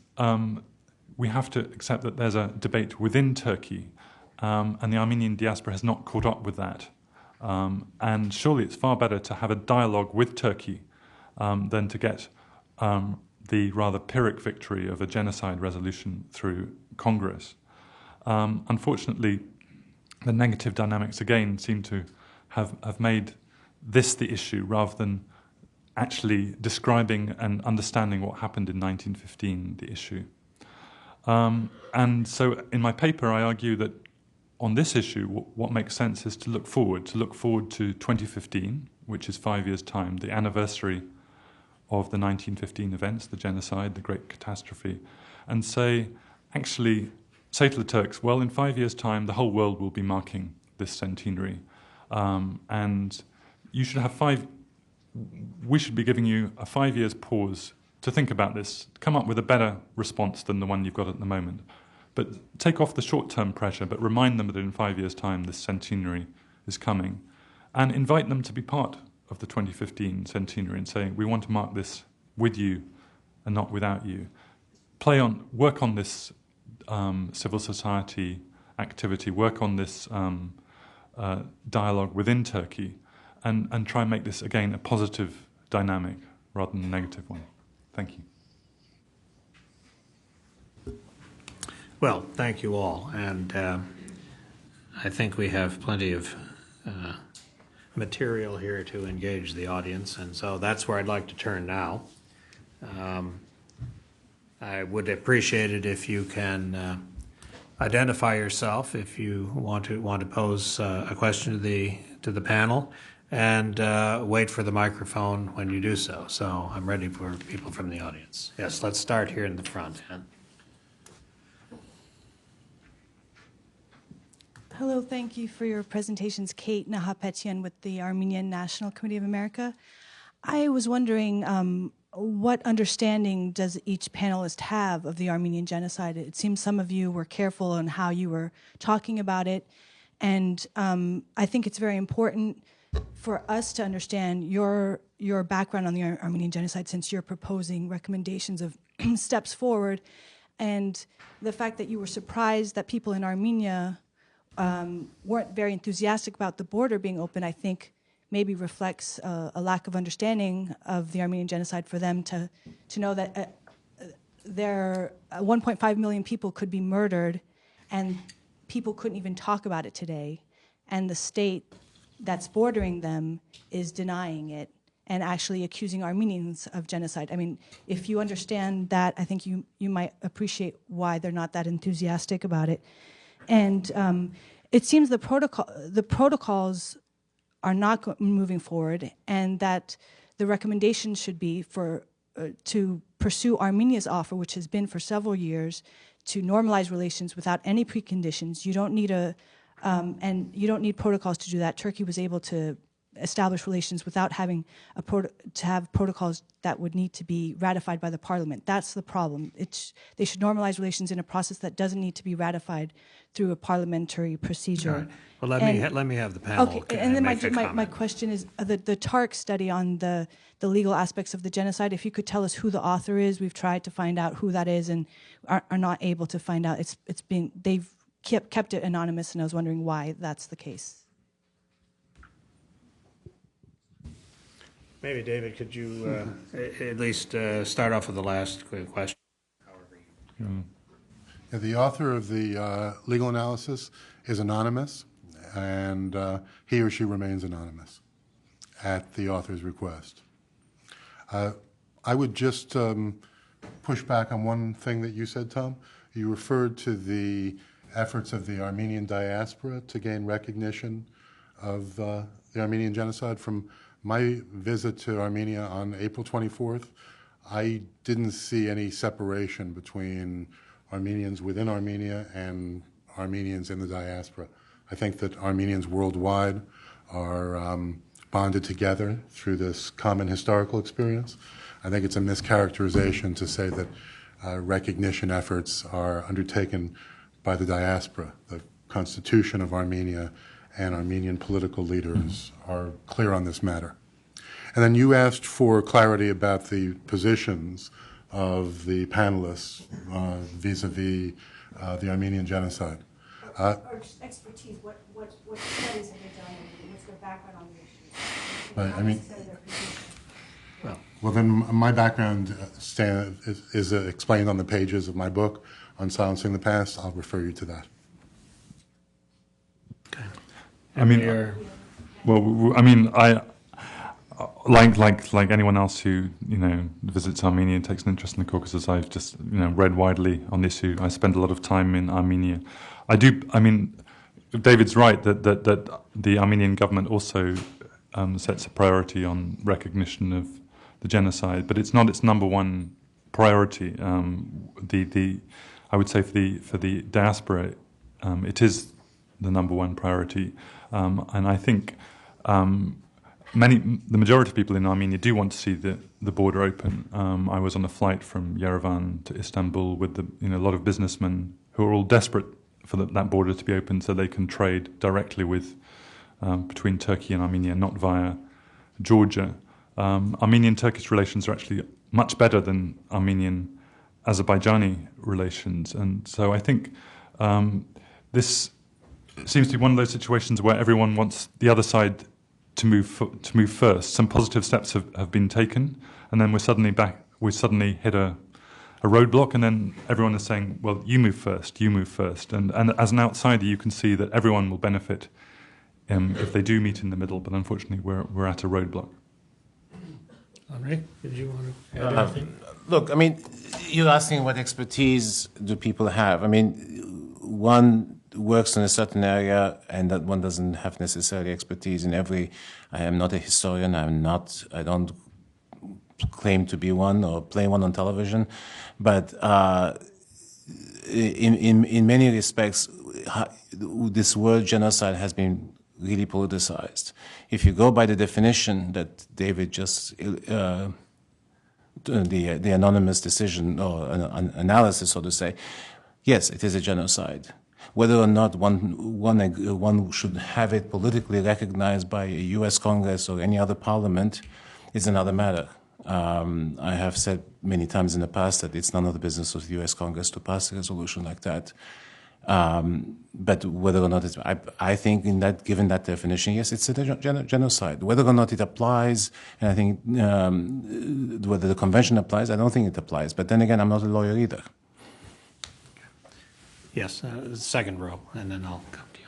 we have to accept that there's a debate within Turkey, and the Armenian diaspora has not caught up with that. And surely it's far better to have a dialogue with Turkey than to get the rather Pyrrhic victory of a genocide resolution through Congress. Unfortunately, the negative dynamics again seem to have made this the issue rather than actually describing and understanding what happened in 1915, the issue. And so in my paper I argue that on this issue what makes sense is to look forward to 2015, which is 5 years' time, the anniversary of the 1915 events, the genocide, the great catastrophe, and say to the Turks, well, in 5 years' time the whole world will be marking this centenary, and you should have we should be giving you a 5 years pause to think about this, come up with a better response than the one you've got at the moment. But take off the short-term pressure, but remind them that in 5 years' time this centenary is coming, and invite them to be part of the 2015 centenary and say, we want to mark this with you and not without you. Work on this civil society activity, work on this dialogue within Turkey, and try and make this, again, a positive dynamic rather than a negative one. Thank you. Well, thank you all. And I think we have plenty of material here to engage the audience, and so that's where I'd like to turn now. I would appreciate it if you can identify yourself if you want to pose a question to the panel, and wait for the microphone when you do so. So I'm ready for people from the audience. Yes, let's start here in the front. Hello, thank you for your presentations. Kate Nahapetian with the Armenian National Committee of America. I was wondering what understanding does each panelist have of the Armenian genocide? It seems some of you were careful on how you were talking about it, and I think it's very important for us to understand your background on the Armenian genocide, since you're proposing recommendations of steps forward, and the fact that you were surprised that people in Armenia weren't very enthusiastic about the border being open, I think maybe reflects a lack of understanding of the Armenian genocide for them to know that there 1.5 million people could be murdered and people couldn't even talk about it today, and the state that's bordering them is denying it and actually accusing Armenians of genocide. I mean, if you understand that, I think you might appreciate why they're not that enthusiastic about it. And it seems the protocols are not moving forward, and that the recommendation should be for to pursue Armenia's offer, which has been for several years, to normalize relations without any preconditions. You don't need and you don't need protocols to do that. Turkey was able to establish relations without having to have protocols that would need to be ratified by the parliament. That's the problem. They should normalize relations in a process that doesn't need to be ratified through a parliamentary procedure. All right. Well, let me have the panel. Okay, and then my comment. question is the TARC study on the legal aspects of the genocide. If you could tell us who the author is, we've tried to find out who that is and are not able to find out. They've kept it anonymous, and I was wondering why that's the case. Maybe, David, could you at least start off with the last question? Yeah, the author of the legal analysis is anonymous, and he or she remains anonymous at the author's request. I would just push back on one thing that you said, Tom. You referred to the efforts of the Armenian diaspora to gain recognition of the Armenian genocide. From my visit to Armenia on April 24th, I didn't see any separation between Armenians within Armenia and Armenians in the diaspora. I think that Armenians worldwide are bonded together through this common historical experience. I think it's a mischaracterization to say that recognition efforts are undertaken by the diaspora. The Constitution of Armenia and Armenian political leaders are clear on this matter. And then you asked for clarity about the positions of the panelists vis-a-vis the Armenian genocide. Or expertise, what studies have they done, and what's their background on the issues? Right, I mean, well, then my background is explained on the pages of my book on Silencing the Past. I'll refer you to that. Okay. I mean, I like anyone else who visits Armenia and takes an interest in the Caucasus. I've just read widely on the issue. I spend a lot of time in Armenia. I mean, David's right that the Armenian government also sets a priority on recognition of the genocide, but it's not its number one priority. I would say for the diaspora, it is the number one priority, and I think the majority of people in Armenia do want to see the border open. I was on a flight from Yerevan to Istanbul with a lot of businessmen who are all desperate for that border to be open so they can trade directly between Turkey and Armenia, not via Georgia. Armenian-Turkish relations are actually much better than Armenian-Azerbaijani relations, and so I think this seems to be one of those situations where everyone wants the other side to move first. Some positive steps have been taken, and then we're suddenly hit a roadblock, and then everyone is saying, well, you move first, and as an outsider you can see that everyone will benefit if they do meet in the middle, but unfortunately we're at a roadblock. Henri, did you want to add anything? Look, I mean, you're asking what expertise do people have. I mean, one works in a certain area, and that one doesn't have necessarily expertise in every. I am not a historian. I don't claim to be one or play one on television, but in many respects, this word genocide has been really politicized. If you go by the definition that David just the anonymous decision or analysis, so to say, yes, it is a genocide. Whether or not one should have it politically recognized by a U.S. Congress or any other parliament is another matter. I have said many times in the past that it's none of the business of the U.S. Congress to pass a resolution like that. But whether or not I think given that definition, yes, it's a genocide. Whether or not it applies, and I think whether the convention applies, I don't think it applies. But then again, I'm not a lawyer either. Yes, second row, and then I'll come to you.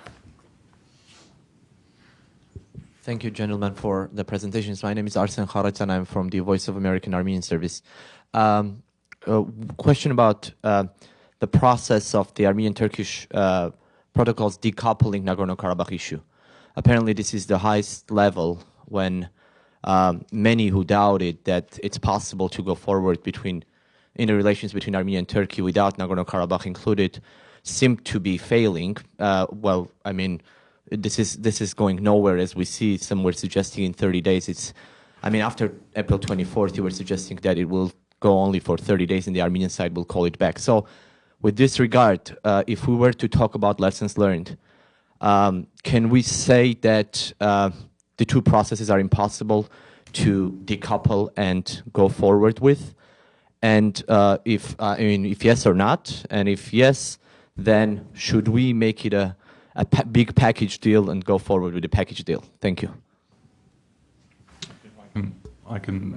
Thank you, gentlemen, for the presentations. My name is Arsen Kharat, and I'm from the Voice of American Armenian Service. Question about the process of the Armenian-Turkish protocols decoupling Nagorno-Karabakh issue. Apparently, this is the highest level when many who doubted that it's possible to go forward in the relations between Armenia and Turkey without Nagorno-Karabakh included seem to be failing. Well, I mean, this is going nowhere, as we see. Some were suggesting in 30 days. After April 24th, you were suggesting that it will go only for 30 days and the Armenian side will call it back. So with this regard, if we were to talk about lessons learned, can we say that the two processes are impossible to decouple and go forward with? And if yes or not, and if yes, then should we make it a big package deal and go forward with the package deal? Thank you. I can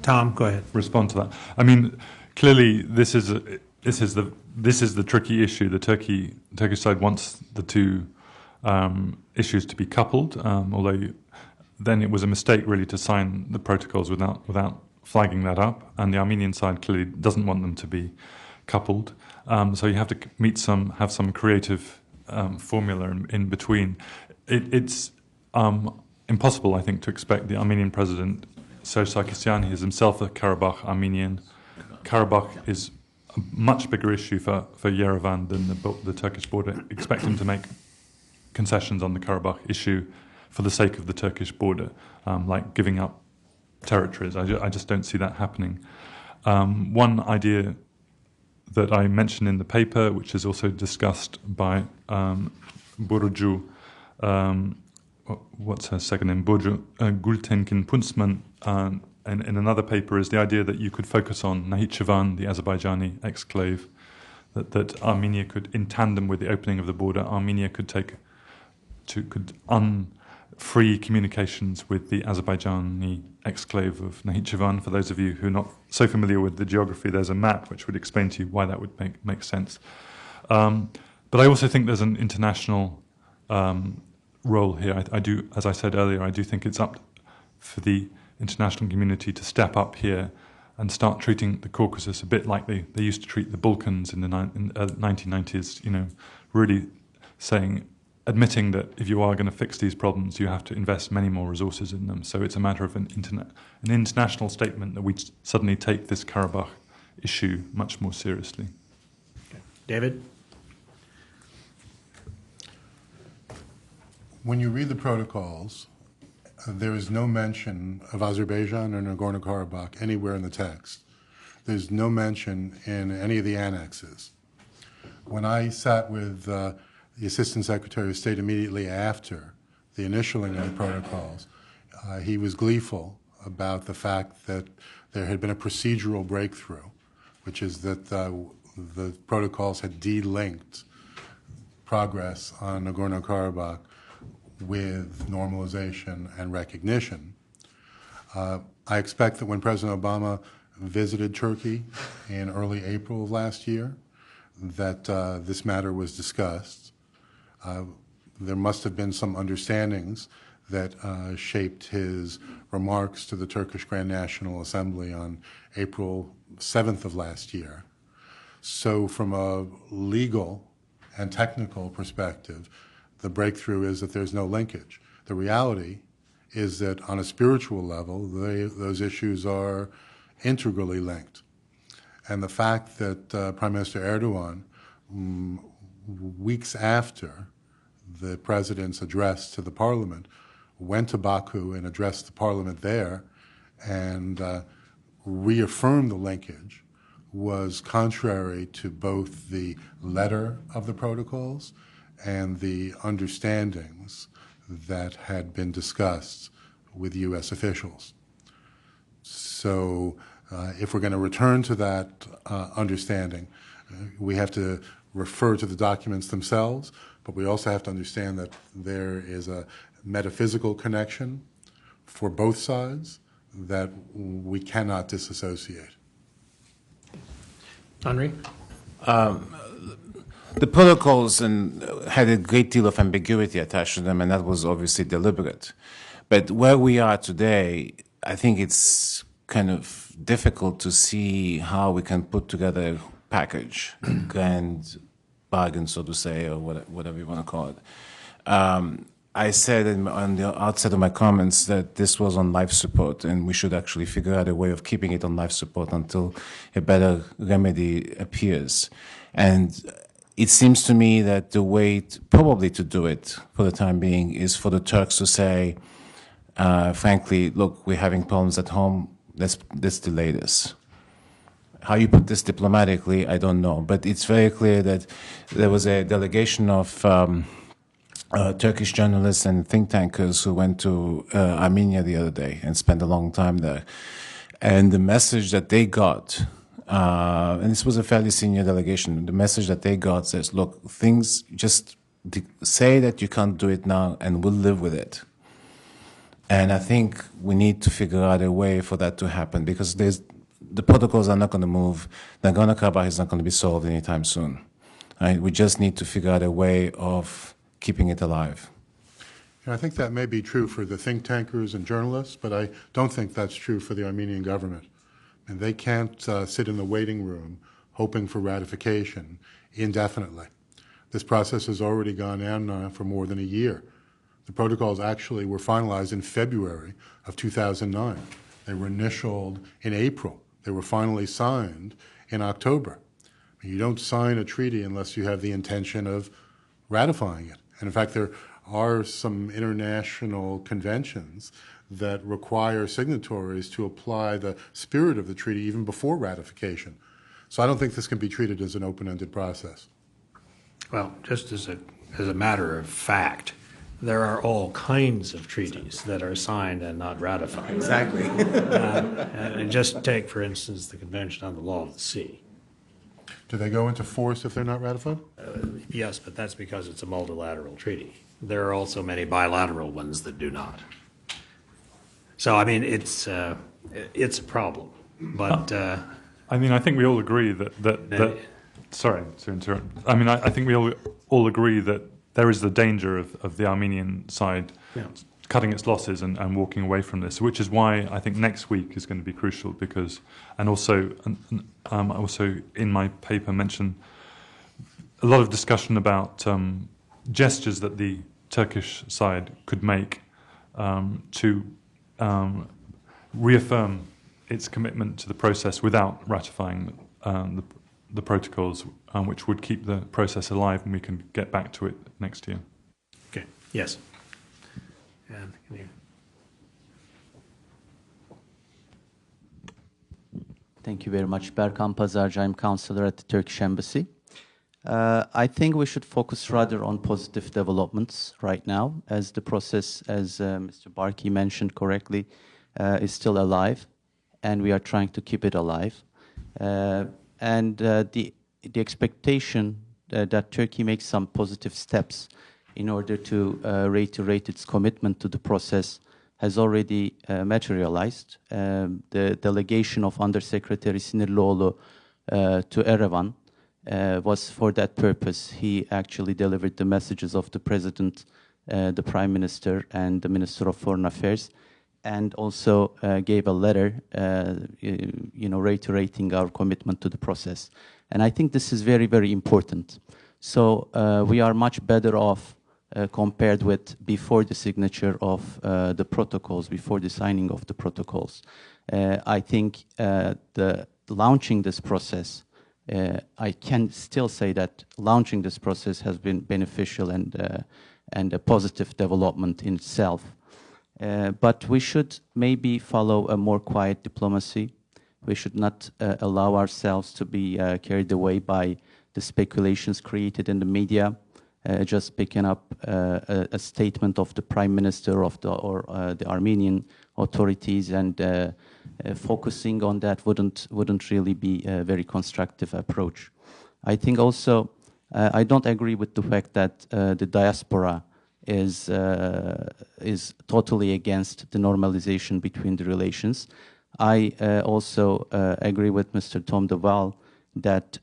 Tom, go ahead. respond to that. I mean, clearly, this is the tricky issue. The Turkish side wants the two issues to be coupled, although then it was a mistake really to sign the protocols without flagging that up, and the Armenian side clearly doesn't want them to be coupled. So you have to have some creative formula in between. It's impossible, I think, to expect the Armenian president, Serge Sarkisyan, he is himself a Karabakh Armenian. Karabakh is a much bigger issue for Yerevan than the Turkish border. Expect him to make concessions on the Karabakh issue for the sake of the Turkish border, like giving up territories. I just don't see that happening. One idea that I mentioned in the paper, which is also discussed by Burcu, what's her second name, Burcu Gultenkin Puntsman, and in another paper is the idea that you could focus on Nakhchivan, the Azerbaijani exclave, that Armenia could, in tandem with the opening of the border, Armenia could free communications with the Azerbaijani exclave of Nakhchivan. For those of you who are not so familiar with the geography, there's a map which would explain to you why that would make sense. But I also think there's an international role here. I do, as I said earlier, I do think it's up for the international community to step up here and start treating the Caucasus a bit like they used to treat the Balkans in the 1990s, really admitting that if you are going to fix these problems, you have to invest many more resources in them. So it's a matter of an international statement that we suddenly take this Karabakh issue much more seriously. Okay. David? When you read the protocols, there is no mention of Azerbaijan or Nagorno-Karabakh anywhere in the text. There's no mention in any of the annexes. When I sat with the Assistant Secretary of State immediately after the initialing of the protocols, he was gleeful about the fact that there had been a procedural breakthrough, which is that the protocols had de-linked progress on Nagorno-Karabakh with normalization and recognition. I expect that when President Obama visited Turkey in early April of last year, that this matter was discussed. There must have been some understandings that shaped his remarks to the Turkish Grand National Assembly on April 7th of last year. So from a legal and technical perspective, the breakthrough is that there's no linkage. The reality is that on a spiritual level, those issues are integrally linked. And the fact that Prime Minister Erdogan, weeks after the president's address to the parliament, went to Baku and addressed the parliament there and reaffirmed the linkage was contrary to both the letter of the protocols and the understandings that had been discussed with U.S. officials. So if we're going to return to that understanding, we have to refer to the documents themselves, but we also have to understand that there is a metaphysical connection for both sides that we cannot disassociate. Henri? the protocols had a great deal of ambiguity attached to them, and that was obviously deliberate. But where we are today, I think it's kind of difficult to see how we can put together a package, a grand bargain, so to say, or whatever you want to call it. I said on the outset of my comments that this was on life support, and we should actually figure out a way of keeping it on life support until a better remedy appears. And it seems to me that the way probably to do it for the time being is for the Turks to say, frankly, look, we're having problems at home, let's delay this. How you put this diplomatically, I don't know. But it's very clear that there was a delegation of Turkish journalists and think tankers who went to Armenia the other day and spent a long time there. And the message that they got, and this was a fairly senior delegation, the message that they got says, look, things, just say that you can't do it now and we'll live with it. And I think we need to figure out a way for that to happen, because the protocols are not going to move. Nagorno-Karabakh is not going to be solved anytime soon. Right? We just need to figure out a way of keeping it alive. And I think that may be true for the think tankers and journalists, but I don't think that's true for the Armenian government. And they can't sit in the waiting room hoping for ratification indefinitely. This process has already gone on for more than a year. The protocols actually were finalized in February of 2009. They were initialed in April. They were finally signed in October. You don't sign a treaty unless you have the intention of ratifying it. And in fact, there are some international conventions that require signatories to apply the spirit of the treaty even before ratification. So I don't think this can be treated as an open-ended process. Well, just as a matter of fact, there are all kinds of treaties that are signed and not ratified. Exactly. And just take, for instance, the Convention on the Law of the Sea. Do they go into force if they're not ratified? Yes, but that's because it's a multilateral treaty. There are also many bilateral ones that do not. So, I mean, it's a problem. But I mean, I think we all agree that sorry to interrupt. I mean, I think we all agree that there is the danger of the Armenian side cutting its losses and walking away from this, which is why I think next week is going to be crucial, because, and also in my paper mention a lot of discussion about gestures that the Turkish side could make to reaffirm its commitment to the process without ratifying the protocols, which would keep the process alive, and we can get back to it next year. okay, yes. And can you... Thank you very much. Berkan Pazarcı, I'm counselor at the Turkish Embassy. I think we should focus rather on positive developments right now, as the process, as Mr. Barkey mentioned correctly, is still alive, and we are trying to keep it alive. And the expectation that Turkey makes some positive steps in order to reiterate its commitment to the process has already materialized. The delegation of Undersecretary Sinirlioğlu to Erevan was for that purpose. He actually delivered the messages of the President, the Prime Minister, and the Minister of Foreign Affairs, and also gave a letter, reiterating our commitment to the process. And I think this is very, very important. So we are much better off compared with before the signature of the protocols, before the signing of the protocols. I think the launching this process, I can still say that launching this process has been beneficial and a positive development in itself. But we should maybe follow a more quiet diplomacy. We should not allow ourselves to be carried away by the speculations created in the media. Just picking up a statement of the Prime Minister of the Armenian authorities and focusing on that wouldn't really be a very constructive approach. I think also I don't agree with the fact that the diaspora is totally against the normalization between the relations. I also agree with Mr. Tom de Waal that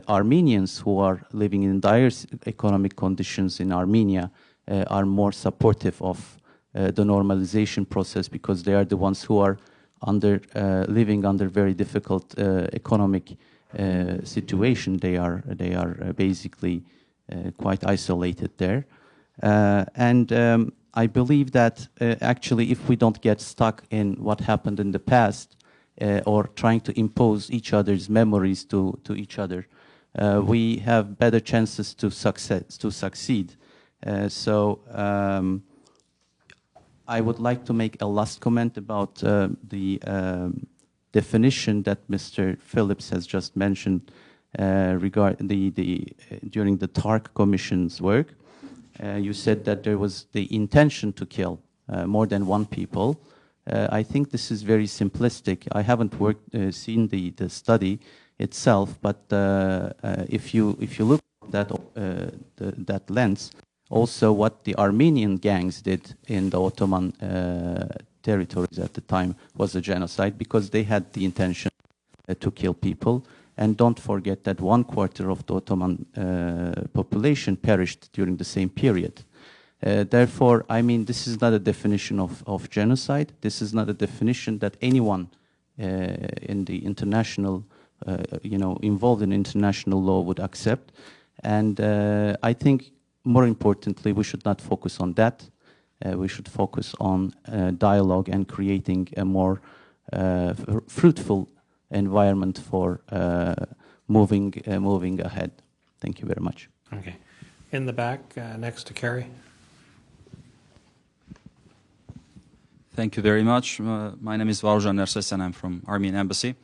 Armenians who are living in dire economic conditions in Armenia are more supportive of the normalization process, because they are the ones who are living under very difficult economic situation. They are basically quite isolated there, and I believe that actually, if we don't get stuck in what happened in the past or trying to impose each other's memories to each other, we have better chances to succeed. So I would like to make a last comment about the definition that Mr. Phillips has just mentioned regarding during the TARC Commission's work. You said that there was the intention to kill more than one people. I think this is very simplistic. I haven't seen the study itself, but if you look at that lens, also what the Armenian gangs did in the Ottoman territories at the time was a genocide, because they had the intention to kill people. And don't forget that 1/4 of the Ottoman population perished during the same period. Therefore, I mean, this is not a definition of genocide. This is not a definition that anyone in the international, involved in international law would accept. And I think, more importantly, we should not focus on that. We should focus on dialogue and creating a more fruitful environment for moving ahead. Thank you very much. Okay. In the back, next to Kerry. Thank you very much. My name is Varujan Nerses and I'm from Armenian Embassy.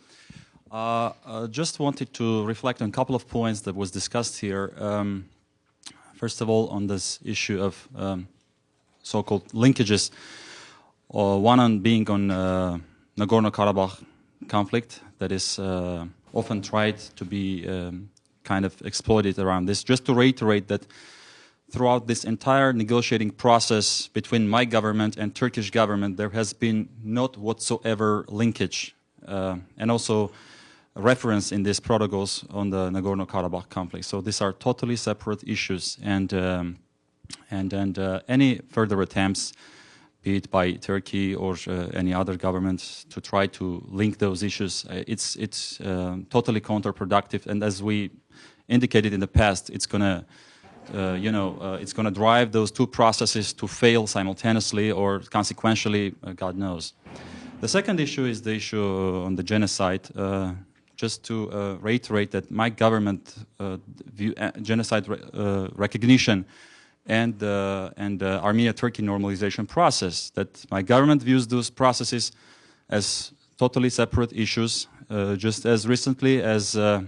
Just wanted to reflect on a couple of points that was discussed here. First of all, on this issue of so-called linkages, one on being on Nagorno-Karabakh conflict that is often tried to be kind of exploited around this. Just to reiterate that throughout this entire negotiating process between my government and Turkish government, there has been not whatsoever linkage and also reference in these protocols on the Nagorno-Karabakh conflict. So these are totally separate issues, and any further attempts, be it by Turkey or any other government, to try to link those issues, it's totally counterproductive. And as we indicated in the past, it's gonna it's gonna drive those two processes to fail simultaneously or consequentially, God knows. The second issue is the issue on the genocide. Just to reiterate that my government view genocide recognition and Armenia-Turkey normalization process, that my government views those processes as totally separate issues. Just as recently as a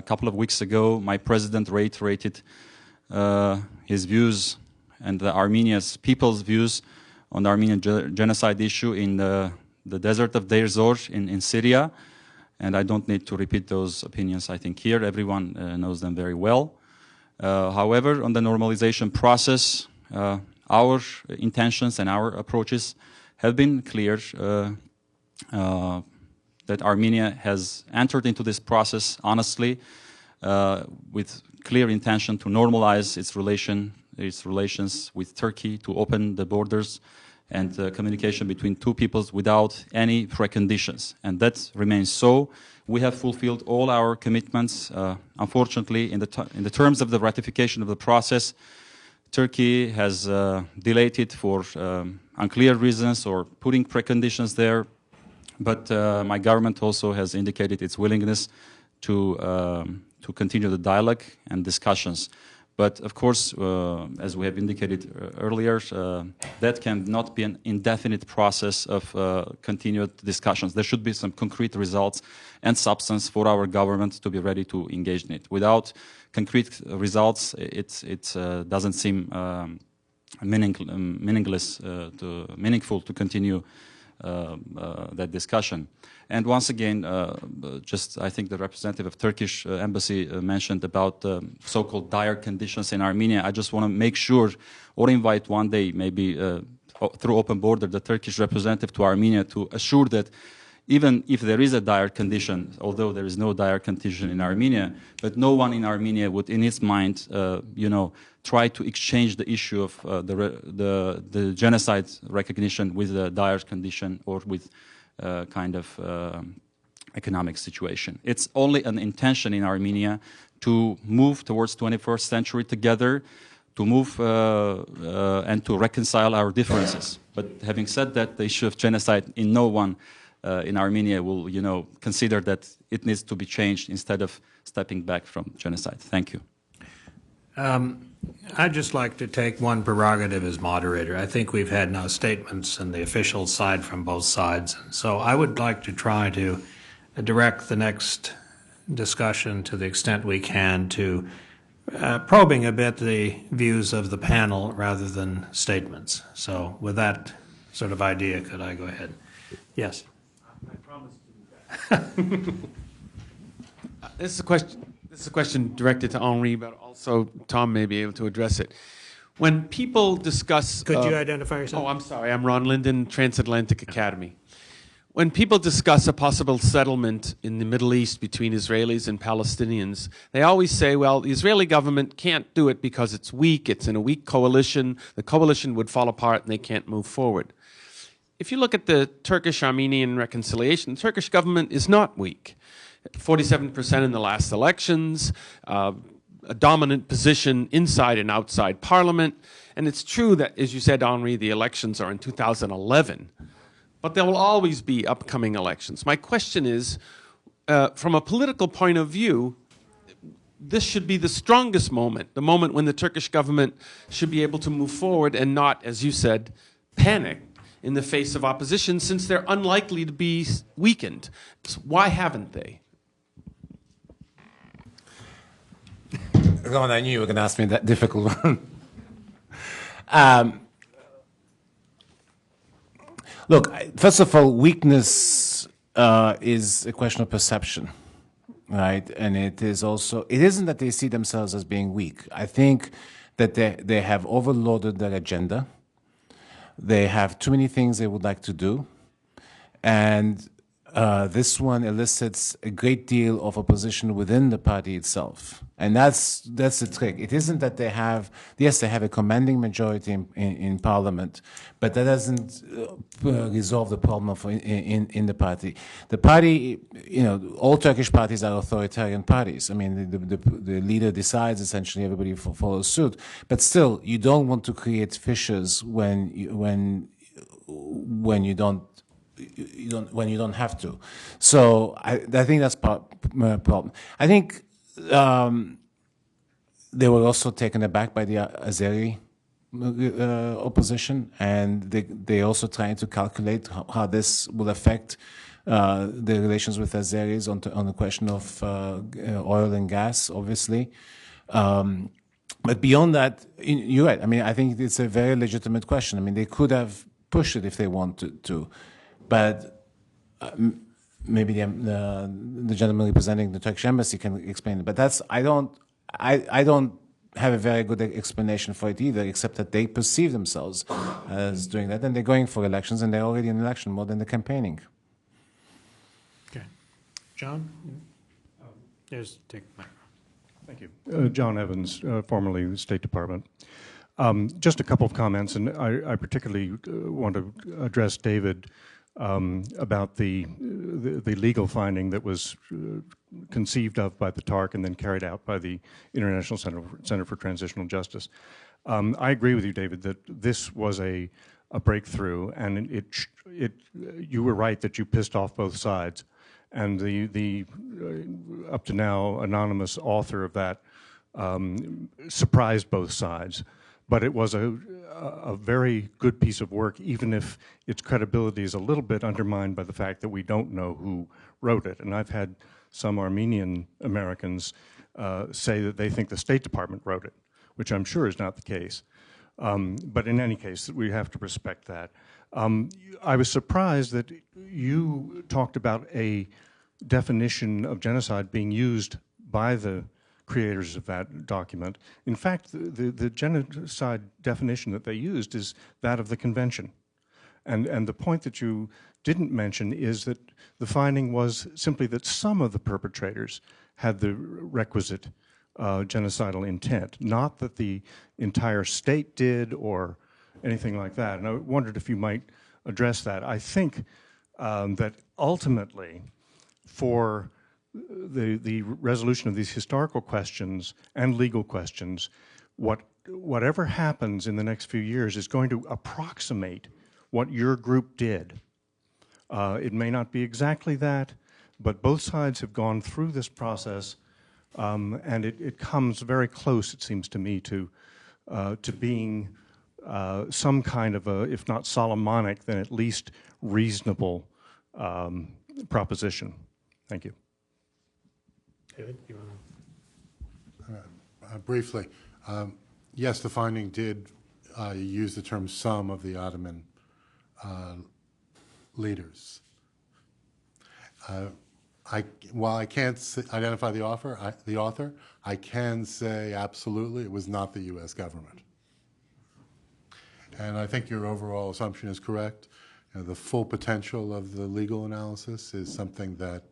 couple of weeks ago, my president reiterated his views and the Armenia's people's views on the Armenian genocide issue in the desert of Deir Zor in Syria. And I don't need to repeat those opinions, I think, here. Everyone knows them very well. However, on the normalization process, our intentions and our approaches have been clear, that Armenia has entered into this process honestly, with clear intention to normalize its relations with Turkey, to open the borders and communication between two peoples without any preconditions. And that remains so. We have fulfilled all our commitments. Unfortunately, in the terms of the ratification of the process, Turkey has delayed it for unclear reasons or putting preconditions there. But my government also has indicated its willingness to continue the dialogue and discussions. But of course, as we have indicated earlier, that cannot be an indefinite process of continued discussions. There should be some concrete results and substance for our government to be ready to engage in it. Without concrete results, it doesn't seem meaningful to continue that discussion. And once again, I think the representative of Turkish embassy mentioned about the so-called dire conditions in Armenia. I just want to make sure, or invite one day, maybe through open border, the Turkish representative to Armenia to assure that even if there is a dire condition, although there is no dire condition in Armenia, but no one in Armenia would, in his mind, try to exchange the issue of the genocide recognition with a dire condition or with kind of economic situation. It's only an intention in Armenia to move towards 21st century together, to move and to reconcile our differences. But having said that, the issue of genocide, in no one in Armenia will, consider that it needs to be changed instead of stepping back from genocide. Thank you. I'd just like to take one prerogative as moderator. I think we've had now statements on the official side from both sides. So I would like to try to direct the next discussion to the extent we can to probing a bit the views of the panel rather than statements. So with that sort of idea, could I go ahead? Yes. I promise to do that. This is a question directed to Henri, but also Tom may be able to address it. When people discuss... Could you identify yourself? Oh, I'm sorry. I'm Ron Linden, Transatlantic Academy. When people discuss a possible settlement in the Middle East between Israelis and Palestinians, they always say, well, the Israeli government can't do it because it's weak, it's in a weak coalition, the coalition would fall apart and they can't move forward. If you look at the Turkish-Armenian reconciliation, the Turkish government is not weak. 47% in the last elections, a dominant position inside and outside parliament, and it's true that, as you said, Henri, the elections are in 2011. But there will always be upcoming elections. My question is, from a political point of view, this should be the strongest moment, the moment when the Turkish government should be able to move forward and not, as you said, panic in the face of opposition, since they're unlikely to be weakened. So why haven't they? Ron, I knew you were going to ask me that difficult one. Look, first of all, weakness is a question of perception, right? And it isn't that they see themselves as being weak. I think that they have overloaded their agenda. They have too many things they would like to do. And this one elicits a great deal of opposition within the party itself. And that's the trick. It isn't that they have a commanding majority in parliament, but that doesn't resolve the problem in the party. The party, all Turkish parties are authoritarian parties. I mean, the leader decides, essentially everybody follows suit. But still, you don't want to create fissures when you don't have to. So I think that's problem. I think they were also taken aback by the Azeri opposition, and they also trying to calculate how this will affect the relations with Azeris on the question of oil and gas, obviously. But beyond that, you're right. I mean, I think it's a very legitimate question. I mean, they could have pushed it if they wanted to. But maybe the gentleman representing the Turkish embassy can explain it. But I don't have a very good explanation for it either, except that they perceive themselves as doing that, and they're going for elections, and they're already in election mode, and they're campaigning. Okay, John, take the microphone. Thank you, John Evans, formerly the State Department. Just a couple of comments, and I particularly want to address David about the legal finding that was conceived of by the TARC and then carried out by the International Center for Transitional Justice. I agree with you, David, that this was a breakthrough, and you were right that you pissed off both sides, and the up to now anonymous author of that surprised both sides. But it was a very good piece of work, even if its credibility is a little bit undermined by the fact that we don't know who wrote it. And I've had some Armenian Americans say that they think the State Department wrote it, which I'm sure is not the case. But in any case, we have to respect that. I was surprised that you talked about a definition of genocide being used by the creators of that document. In fact, the genocide definition that they used is that of the convention. And the point that you didn't mention is that the finding was simply that some of the perpetrators had the requisite genocidal intent, not that the entire state did or anything like that. And I wondered if you might address that. I think that ultimately, for the resolution of these historical questions and legal questions, whatever happens in the next few years is going to approximate what your group did. It may not be exactly that, but both sides have gone through this process, and it comes very close, it seems to me, to being some kind of a, if not Solomonic, then at least reasonable proposition. Thank you. David, you want to? Briefly, yes, the finding did use the term some of the Ottoman leaders. While I can't identify the author, I can say absolutely it was not the U.S. government. And I think your overall assumption is correct. The full potential of the legal analysis is something that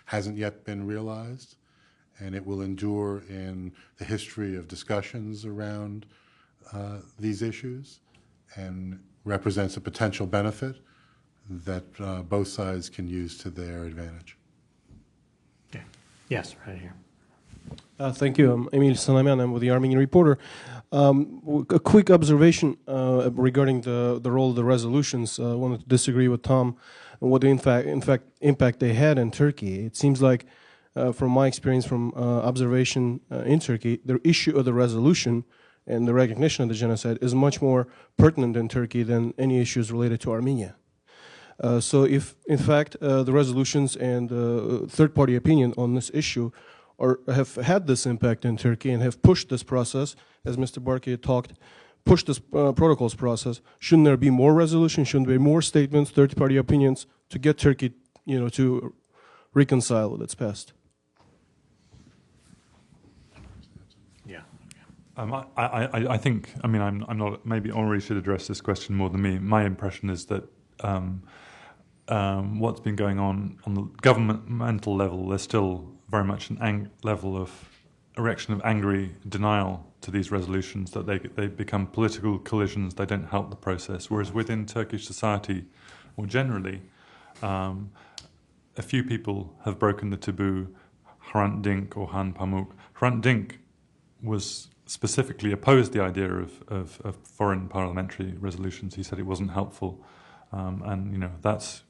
hasn't yet been realized, and it will endure in the history of discussions around these issues and represents a potential benefit that both sides can use to their advantage. Okay. Yes, right here. Thank you. I'm Emil Sanamian. I'm with the Armenian Reporter. A quick observation regarding the role of the resolutions. I wanted to disagree with Tom on what the in fact impact they had in Turkey. It seems like, from my experience from observation in Turkey, the issue of the resolution and the recognition of the genocide is much more pertinent in Turkey than any issues related to Armenia. So if, in fact, the resolutions and third-party opinion on this issue have had this impact in Turkey and have pushed this process, as Mr. Barkey talked, pushed this protocols process, shouldn't there be more resolution? Shouldn't there be more statements, third-party opinions to get Turkey, to reconcile with its past? Yeah. I think, I'm not, maybe Henri should address this question more than me. My impression is that what's been going on the governmental level, there's still very much an level of erection of angry denial to these resolutions, that they become political collisions, they don't help the process. Whereas within Turkish society, more generally, a few people have broken the taboo, Hrant Dink or Han Pamuk. Hrant Dink was specifically opposed the idea of foreign parliamentary resolutions. He said it wasn't helpful. And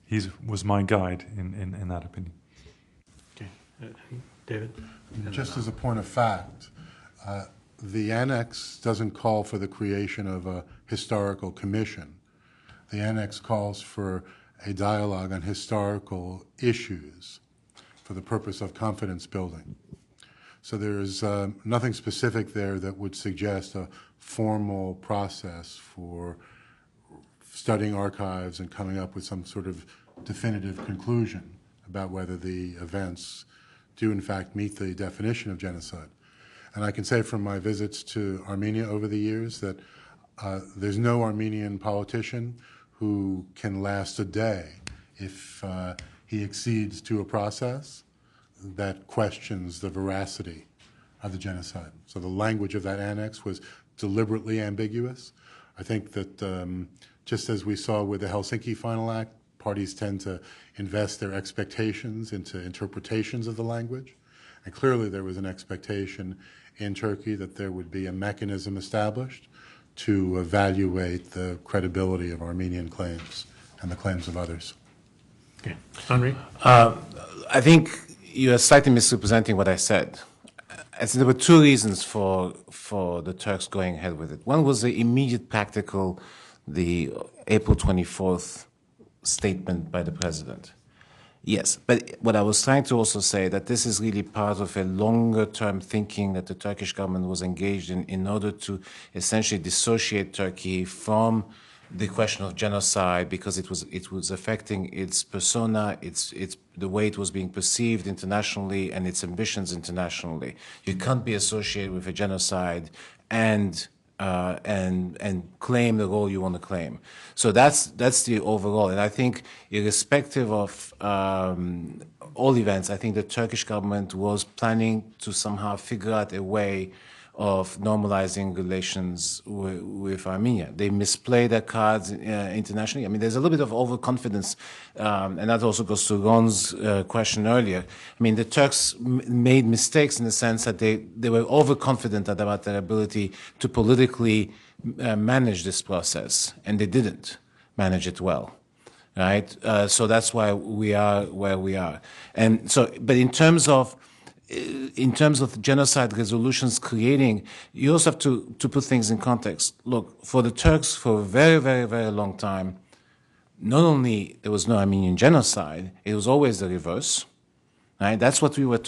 he was my guide in that opinion. Okay, David. Just as a point of fact, the annex doesn't call for the creation of a historical commission. The annex calls for a dialogue on historical issues for the purpose of confidence building. So there is nothing specific there that would suggest a formal process for studying archives and coming up with some sort of definitive conclusion about whether the events do in fact meet the definition of genocide. And I can say from my visits to Armenia over the years that there's no Armenian politician who can last a day if he accedes to a process that questions the veracity of the genocide. So the language of that annex was deliberately ambiguous. I think that just as we saw with the Helsinki Final Act, parties tend to invest their expectations into interpretations of the language. And clearly there was an expectation in Turkey that there would be a mechanism established to evaluate the credibility of Armenian claims and the claims of others. Okay. Henri? I think you are slightly misrepresenting what I said. There were two reasons for the Turks going ahead with it. One was the immediate practical, the April 24th statement by the president. Yes, but what I was trying to also say that this is really part of a longer-term thinking that the Turkish government was engaged in order to essentially dissociate Turkey from the question of genocide, because it was affecting its persona, its the way it was being perceived internationally and its ambitions internationally. You can't be associated with a genocide and and claim the role you want to claim. So that's the overall. And I think, irrespective of all events, I think the Turkish government was planning to somehow figure out a way of normalizing relations with Armenia. They misplay their cards internationally. I mean, there's a little bit of overconfidence, and that also goes to Ron's question earlier. I mean, the Turks made mistakes in the sense that they were overconfident about their ability to politically manage this process, and they didn't manage it well. Right? So that's why we are where we are. And so, but in terms of genocide resolutions creating, you also have to put things in context. Look, for the Turks, for a very, very, very long time, not only there was no Armenian genocide, it was always the reverse. Right? That's what you were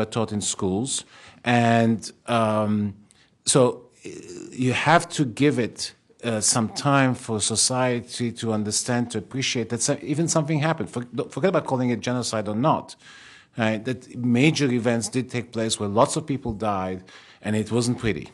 taught in schools. And so you have to give it some time for society to understand, to appreciate that even something happened. Forget about calling it genocide or not. Right, that major events did take place where lots of people died, and it wasn't pretty.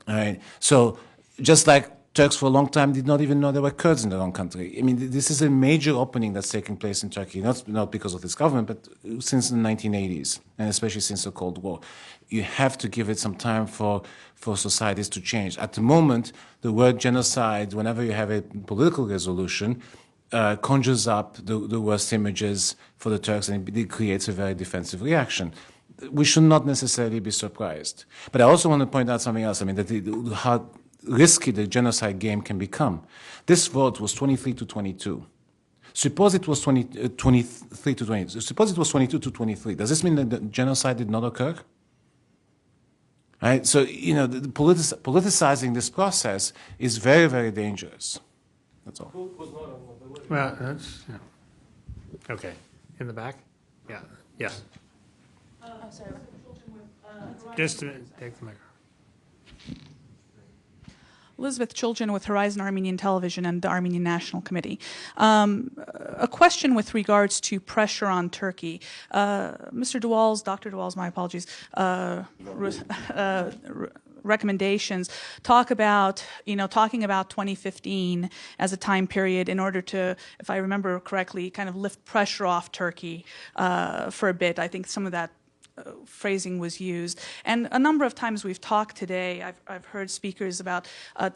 All right, so just like Turks for a long time did not even know there were Kurds in their own country. I mean, this is a major opening that's taking place in Turkey, not because of this government, but since the 1980s, and especially since the Cold War. You have to give it some time for societies to change. At the moment, the word genocide, whenever you have a political resolution, conjures up the worst images for the Turks, and it creates a very defensive reaction. We should not necessarily be surprised. But I also want to point out something else. I mean, that how risky the genocide game can become. This vote was 23 to 22. Suppose it was 23 to 22. Suppose it was 22 to 23. Does this mean that the genocide did not occur? Right? So, politicizing this process is very, very dangerous. That's all. Well, that's, yeah. Okay. In the back? Yeah. Yes. Sorry. Just a minute. Take the microphone. Elizabeth Chulgin with Horizon Armenian Television and the Armenian National Committee. A question with regards to pressure on Turkey. Dr. DeWalls, my apologies, recommendations talking about 2015 as a time period in order to, if I remember correctly, kind of lift pressure off Turkey for a bit. I think some of that phrasing was used. And a number of times we've talked today, I've heard speakers about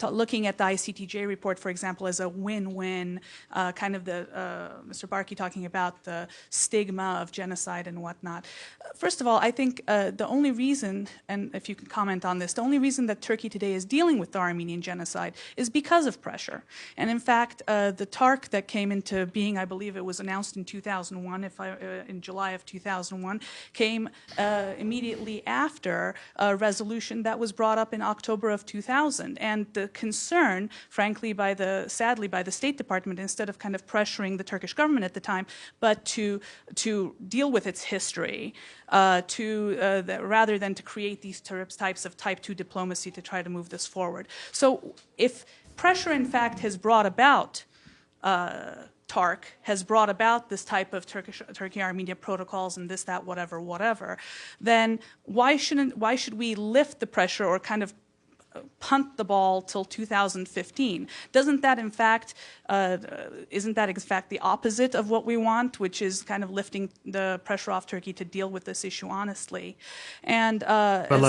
looking at the ICTJ report, for example, as a win-win, kind of Mr. Barkey talking about the stigma of genocide and whatnot. First of all, I think the only reason, and if you can comment on this, the only reason that Turkey today is dealing with the Armenian genocide is because of pressure. And in fact, the TARC that came into being, I believe it was announced in 2001, in July of 2001, came immediately after a resolution that was brought up in October of 2000. And the concern, frankly, sadly, by the State Department, instead of kind of pressuring the Turkish government at the time, but to deal with its history, rather than to create these types of Type 2 diplomacy to try to move this forward. So if pressure, in fact, has brought about TARC has brought about this type of Turkey-Armenia protocols and this, that, whatever, then why should we lift the pressure or kind of punt the ball till 2015? Isn't that in fact the opposite of what we want, which is kind of lifting the pressure off Turkey to deal with this issue honestly? And but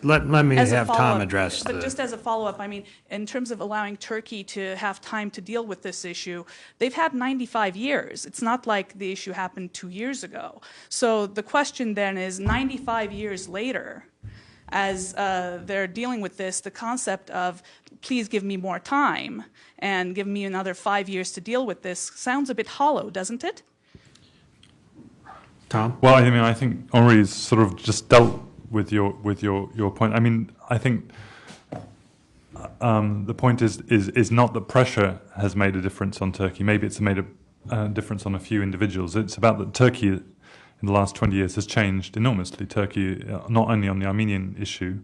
let me have Tom address. But just as a follow-up, I mean, in terms of allowing Turkey to have time to deal with this issue, they've had 95 years. It's not like the issue happened 2 years ago. So the question then is, 95 years later, as they're dealing with this, the concept of please give me more time and give me another 5 years to deal with this sounds a bit hollow, doesn't it? Tom? Well, I mean, I think Henri's sort of just dealt with your point. I mean, I think the point is not that pressure has made a difference on Turkey. Maybe it's made a difference on a few individuals. It's about that Turkey in the last 20 years has changed enormously. Turkey, not only on the Armenian issue,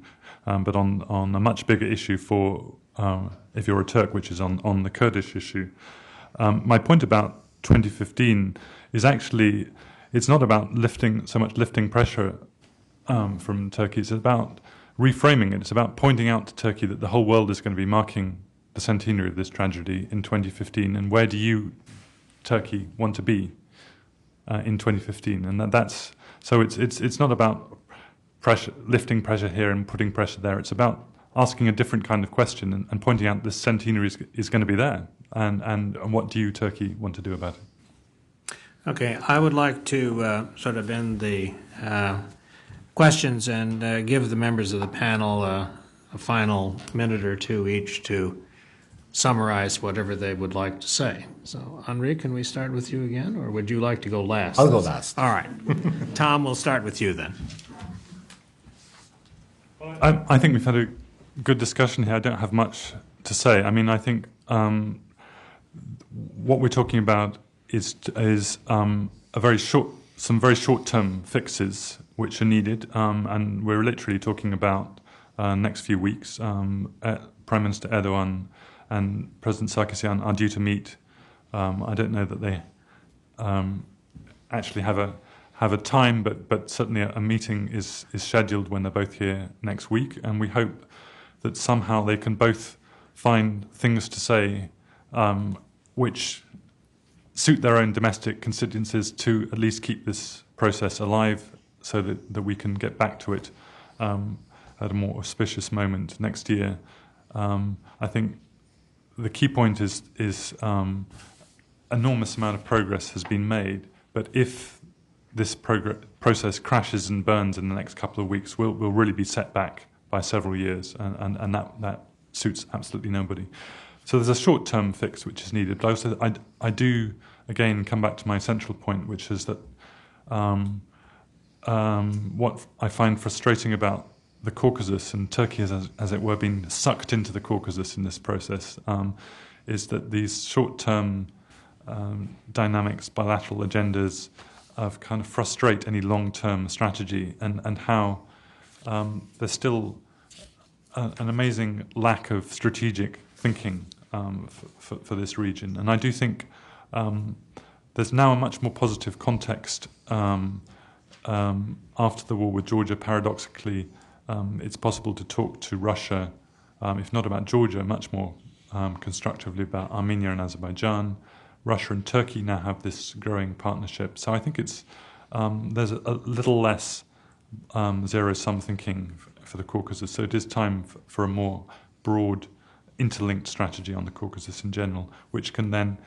but on a much bigger issue for, if you're a Turk, which is on the Kurdish issue. My point about 2015 is actually, it's not about so much lifting pressure from Turkey. It's about reframing it. It's about pointing out to Turkey that the whole world is going to be marking the centenary of this tragedy in 2015, and where do you, Turkey, want to be in 2015? And that's so it's not about lifting pressure here and putting pressure there. It's about asking a different kind of question and pointing out this centenary is going to be there, and what do you, Turkey, want to do about it? Okay, I would like to sort of end the questions and give the members of the panel a final minute or two each to summarize whatever they would like to say. So, Henri, can we start with you again, or would you like to go last? I'll go last. All right. Tom, we'll start with you then. I think we've had a good discussion here. I don't have much to say. I mean, I think what we're talking about is some very short-term fixes which are needed, and we're literally talking about next few weeks. Prime Minister Erdogan and President Sarkisyan are due to meet. I don't know that they actually have a time, but certainly a meeting is scheduled when they're both here next week, and we hope that somehow they can both find things to say which suit their own domestic constituencies to at least keep this process alive, so that we can get back to it at a more auspicious moment next year. I think the key point is enormous amount of progress has been made, but if this process crashes and burns in the next couple of weeks, we'll really be set back by several years, and that suits absolutely nobody. So there's a short-term fix which is needed, but also I do again come back to my central point, which is that what I find frustrating about the Caucasus, and Turkey has, as it were, been sucked into the Caucasus in this process, is that these short-term dynamics, bilateral agendas, kind of frustrate any long-term strategy, and how there's still an amazing lack of strategic thinking for this region. And I do think there's now a much more positive context after the war with Georgia. Paradoxically, it's possible to talk to Russia, if not about Georgia, much more constructively about Armenia and Azerbaijan. Russia and Turkey now have this growing partnership. So I think it's there's a little less zero-sum thinking for the Caucasus. So it is time for a more broad, interlinked strategy on the Caucasus in general, which can then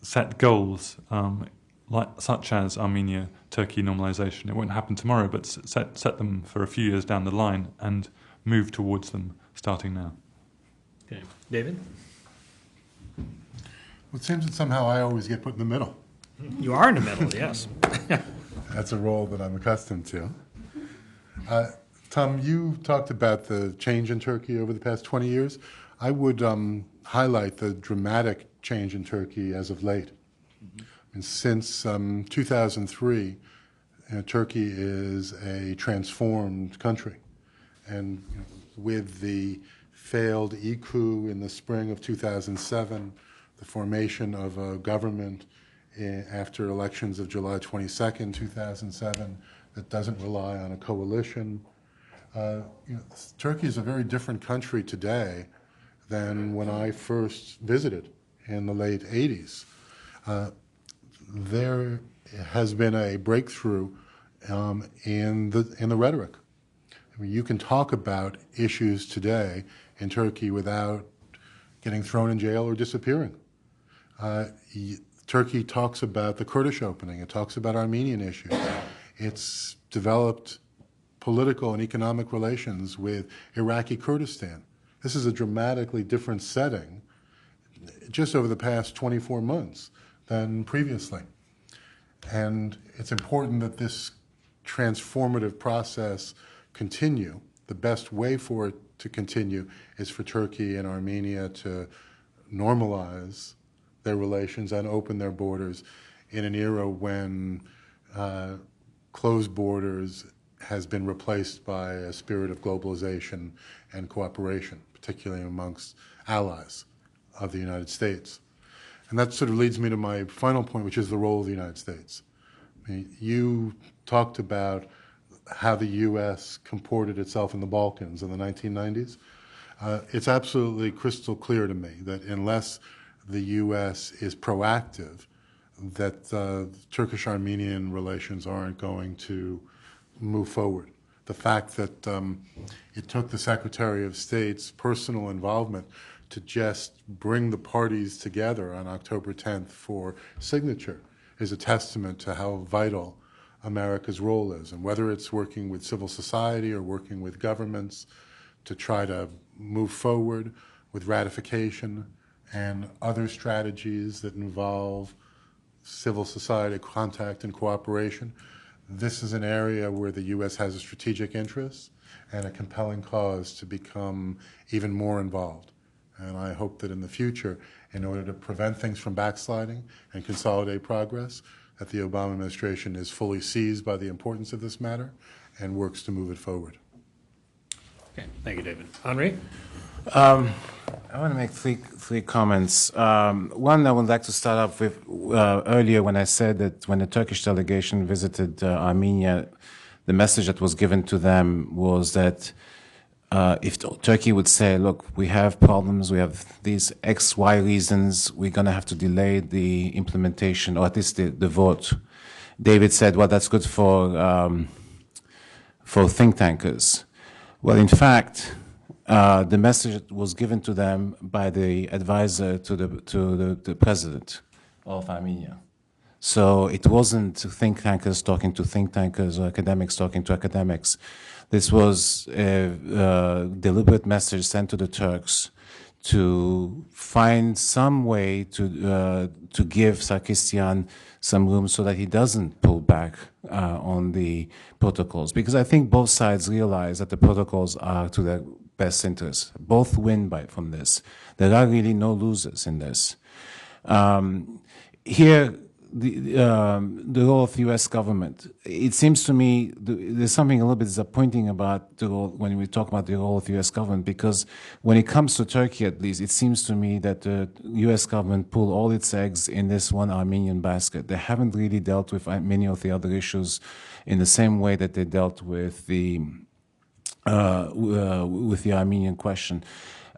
set goals such as Armenia-Turkey normalization. It won't happen tomorrow, but set them for a few years down the line and move towards them starting now. Okay. David? Well, it seems that somehow I always get put in the middle. You are in the middle, yes. That's a role that I'm accustomed to. Tom, you talked about the change in Turkey over the past 20 years. I would highlight the dramatic change in Turkey as of late. And since 2003, Turkey is a transformed country. And with the failed coup in the spring of 2007, the formation of a government after elections of July 22nd, 2007, that doesn't rely on a coalition. Turkey is a very different country today than when I first visited in the late 80s. There has been a breakthrough in the rhetoric. I mean, you can talk about issues today in Turkey without getting thrown in jail or disappearing. Turkey talks about the Kurdish opening. It talks about Armenian issues. It's developed political and economic relations with Iraqi Kurdistan. This is a dramatically different setting just over the past 24 months than previously. And it's important that this transformative process continue. The best way for it to continue is for Turkey and Armenia to normalize their relations and open their borders in an era when closed borders has been replaced by a spirit of globalization and cooperation, particularly amongst allies of the United States. And that sort of leads me to my final point, which is the role of the United States. I mean, you talked about how the U.S. comported itself in the Balkans in the 1990s, it's absolutely crystal clear to me that unless the U.S. is proactive, that Turkish-Armenian relations aren't going to move forward. The fact that it took the Secretary of State's personal involvement to just bring the parties together on October 10th for signature is a testament to how vital America's role is, and whether it's working with civil society or working with governments to try to move forward with ratification and other strategies that involve civil society contact and cooperation. This is an area where the U.S. has a strategic interest and a compelling cause to become even more involved. And I hope that in the future, in order to prevent things from backsliding and consolidate progress, that the Obama administration is fully seized by the importance of this matter and works to move it forward. Okay, thank you, David. Henri? I want to make three comments. One, I would like to start off with earlier when I said that when the Turkish delegation visited Armenia, the message that was given to them was that if Turkey would say, look, we have problems, we have these X, Y reasons, we're going to have to delay the implementation, or at least the vote. David said, well, that's good for think tankers. Well, in fact, the message was given to them by the advisor to the president of Armenia. So it wasn't think tankers talking to think tankers or academics talking to academics. This was a deliberate message sent to the Turks to find some way to give Sarkisyan some room so that he doesn't pull back on the protocols. Because I think both sides realize that the protocols are to their best interest. Both win from this. There are really no losers in this. Here, the role of the U.S. government. It seems to me there's something a little bit disappointing about the role when we talk about the role of the U.S. government, because when it comes to Turkey, at least, it seems to me that the U.S. government pulled all its eggs in this one Armenian basket. They haven't really dealt with many of the other issues in the same way that they dealt with the Armenian question.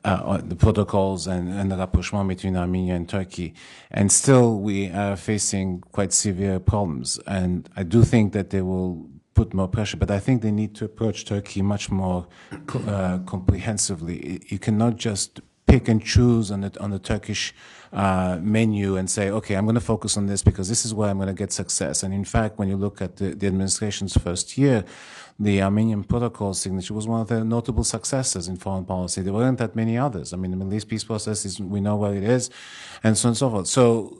The protocols and the rapprochement between Armenia and Turkey. And still we are facing quite severe problems. And I do think that they will put more pressure, but I think they need to approach Turkey much more comprehensively. You cannot just pick and choose on the Turkish menu and say, okay, I'm going to focus on this because this is where I'm going to get success. And in fact, when you look at the administration's first year, the Armenian protocol signature was one of the notable successes in foreign policy. There weren't that many others. I mean, the Middle East peace process we know where it is, and so on and so forth. So,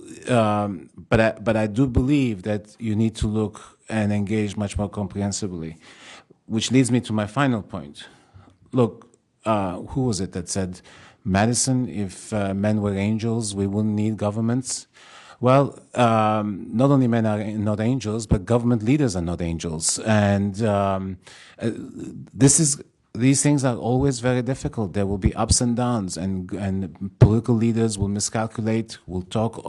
but I do believe that you need to look and engage much more comprehensively, which leads me to my final point. Look, who was it that said, Madison, if men were angels, we wouldn't need governments? Well, not only men are not angels, but government leaders are not angels. And these things are always very difficult. There will be ups and downs, and political leaders will miscalculate, will talk,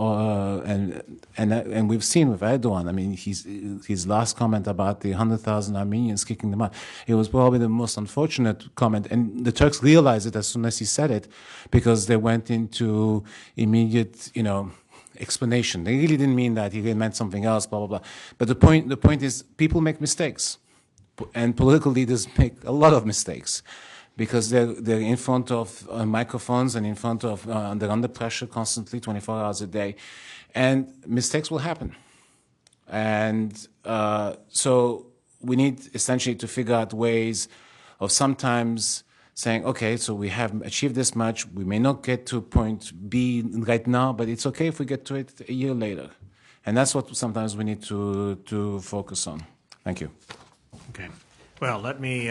and we've seen with Erdogan. I mean, his last comment about the 100,000 Armenians kicking them out, it was probably the most unfortunate comment, and the Turks realized it as soon as he said it, because they went into immediate, explanation. They really didn't mean that. He really meant something else, blah, blah, blah. But the point is, people make mistakes. And political leaders make a lot of mistakes because they're in front of microphones and in front of, they're under pressure constantly, 24 hours a day. And mistakes will happen. And so we need essentially to figure out ways of sometimes saying, okay, so we have achieved this much. We may not get to point B right now, but it's okay if we get to it a year later. And that's what sometimes we need to focus on. Thank you. Okay. Well, let me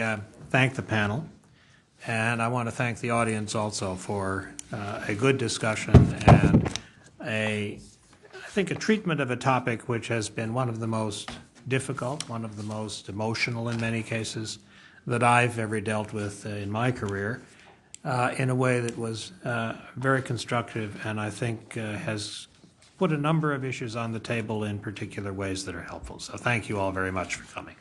thank the panel. And I want to thank the audience also for a good discussion and I think a treatment of a topic which has been one of the most difficult, one of the most emotional in many cases, that I've ever dealt with in my career in a way that was very constructive and I think has put a number of issues on the table in particular ways that are helpful. So thank you all very much for coming.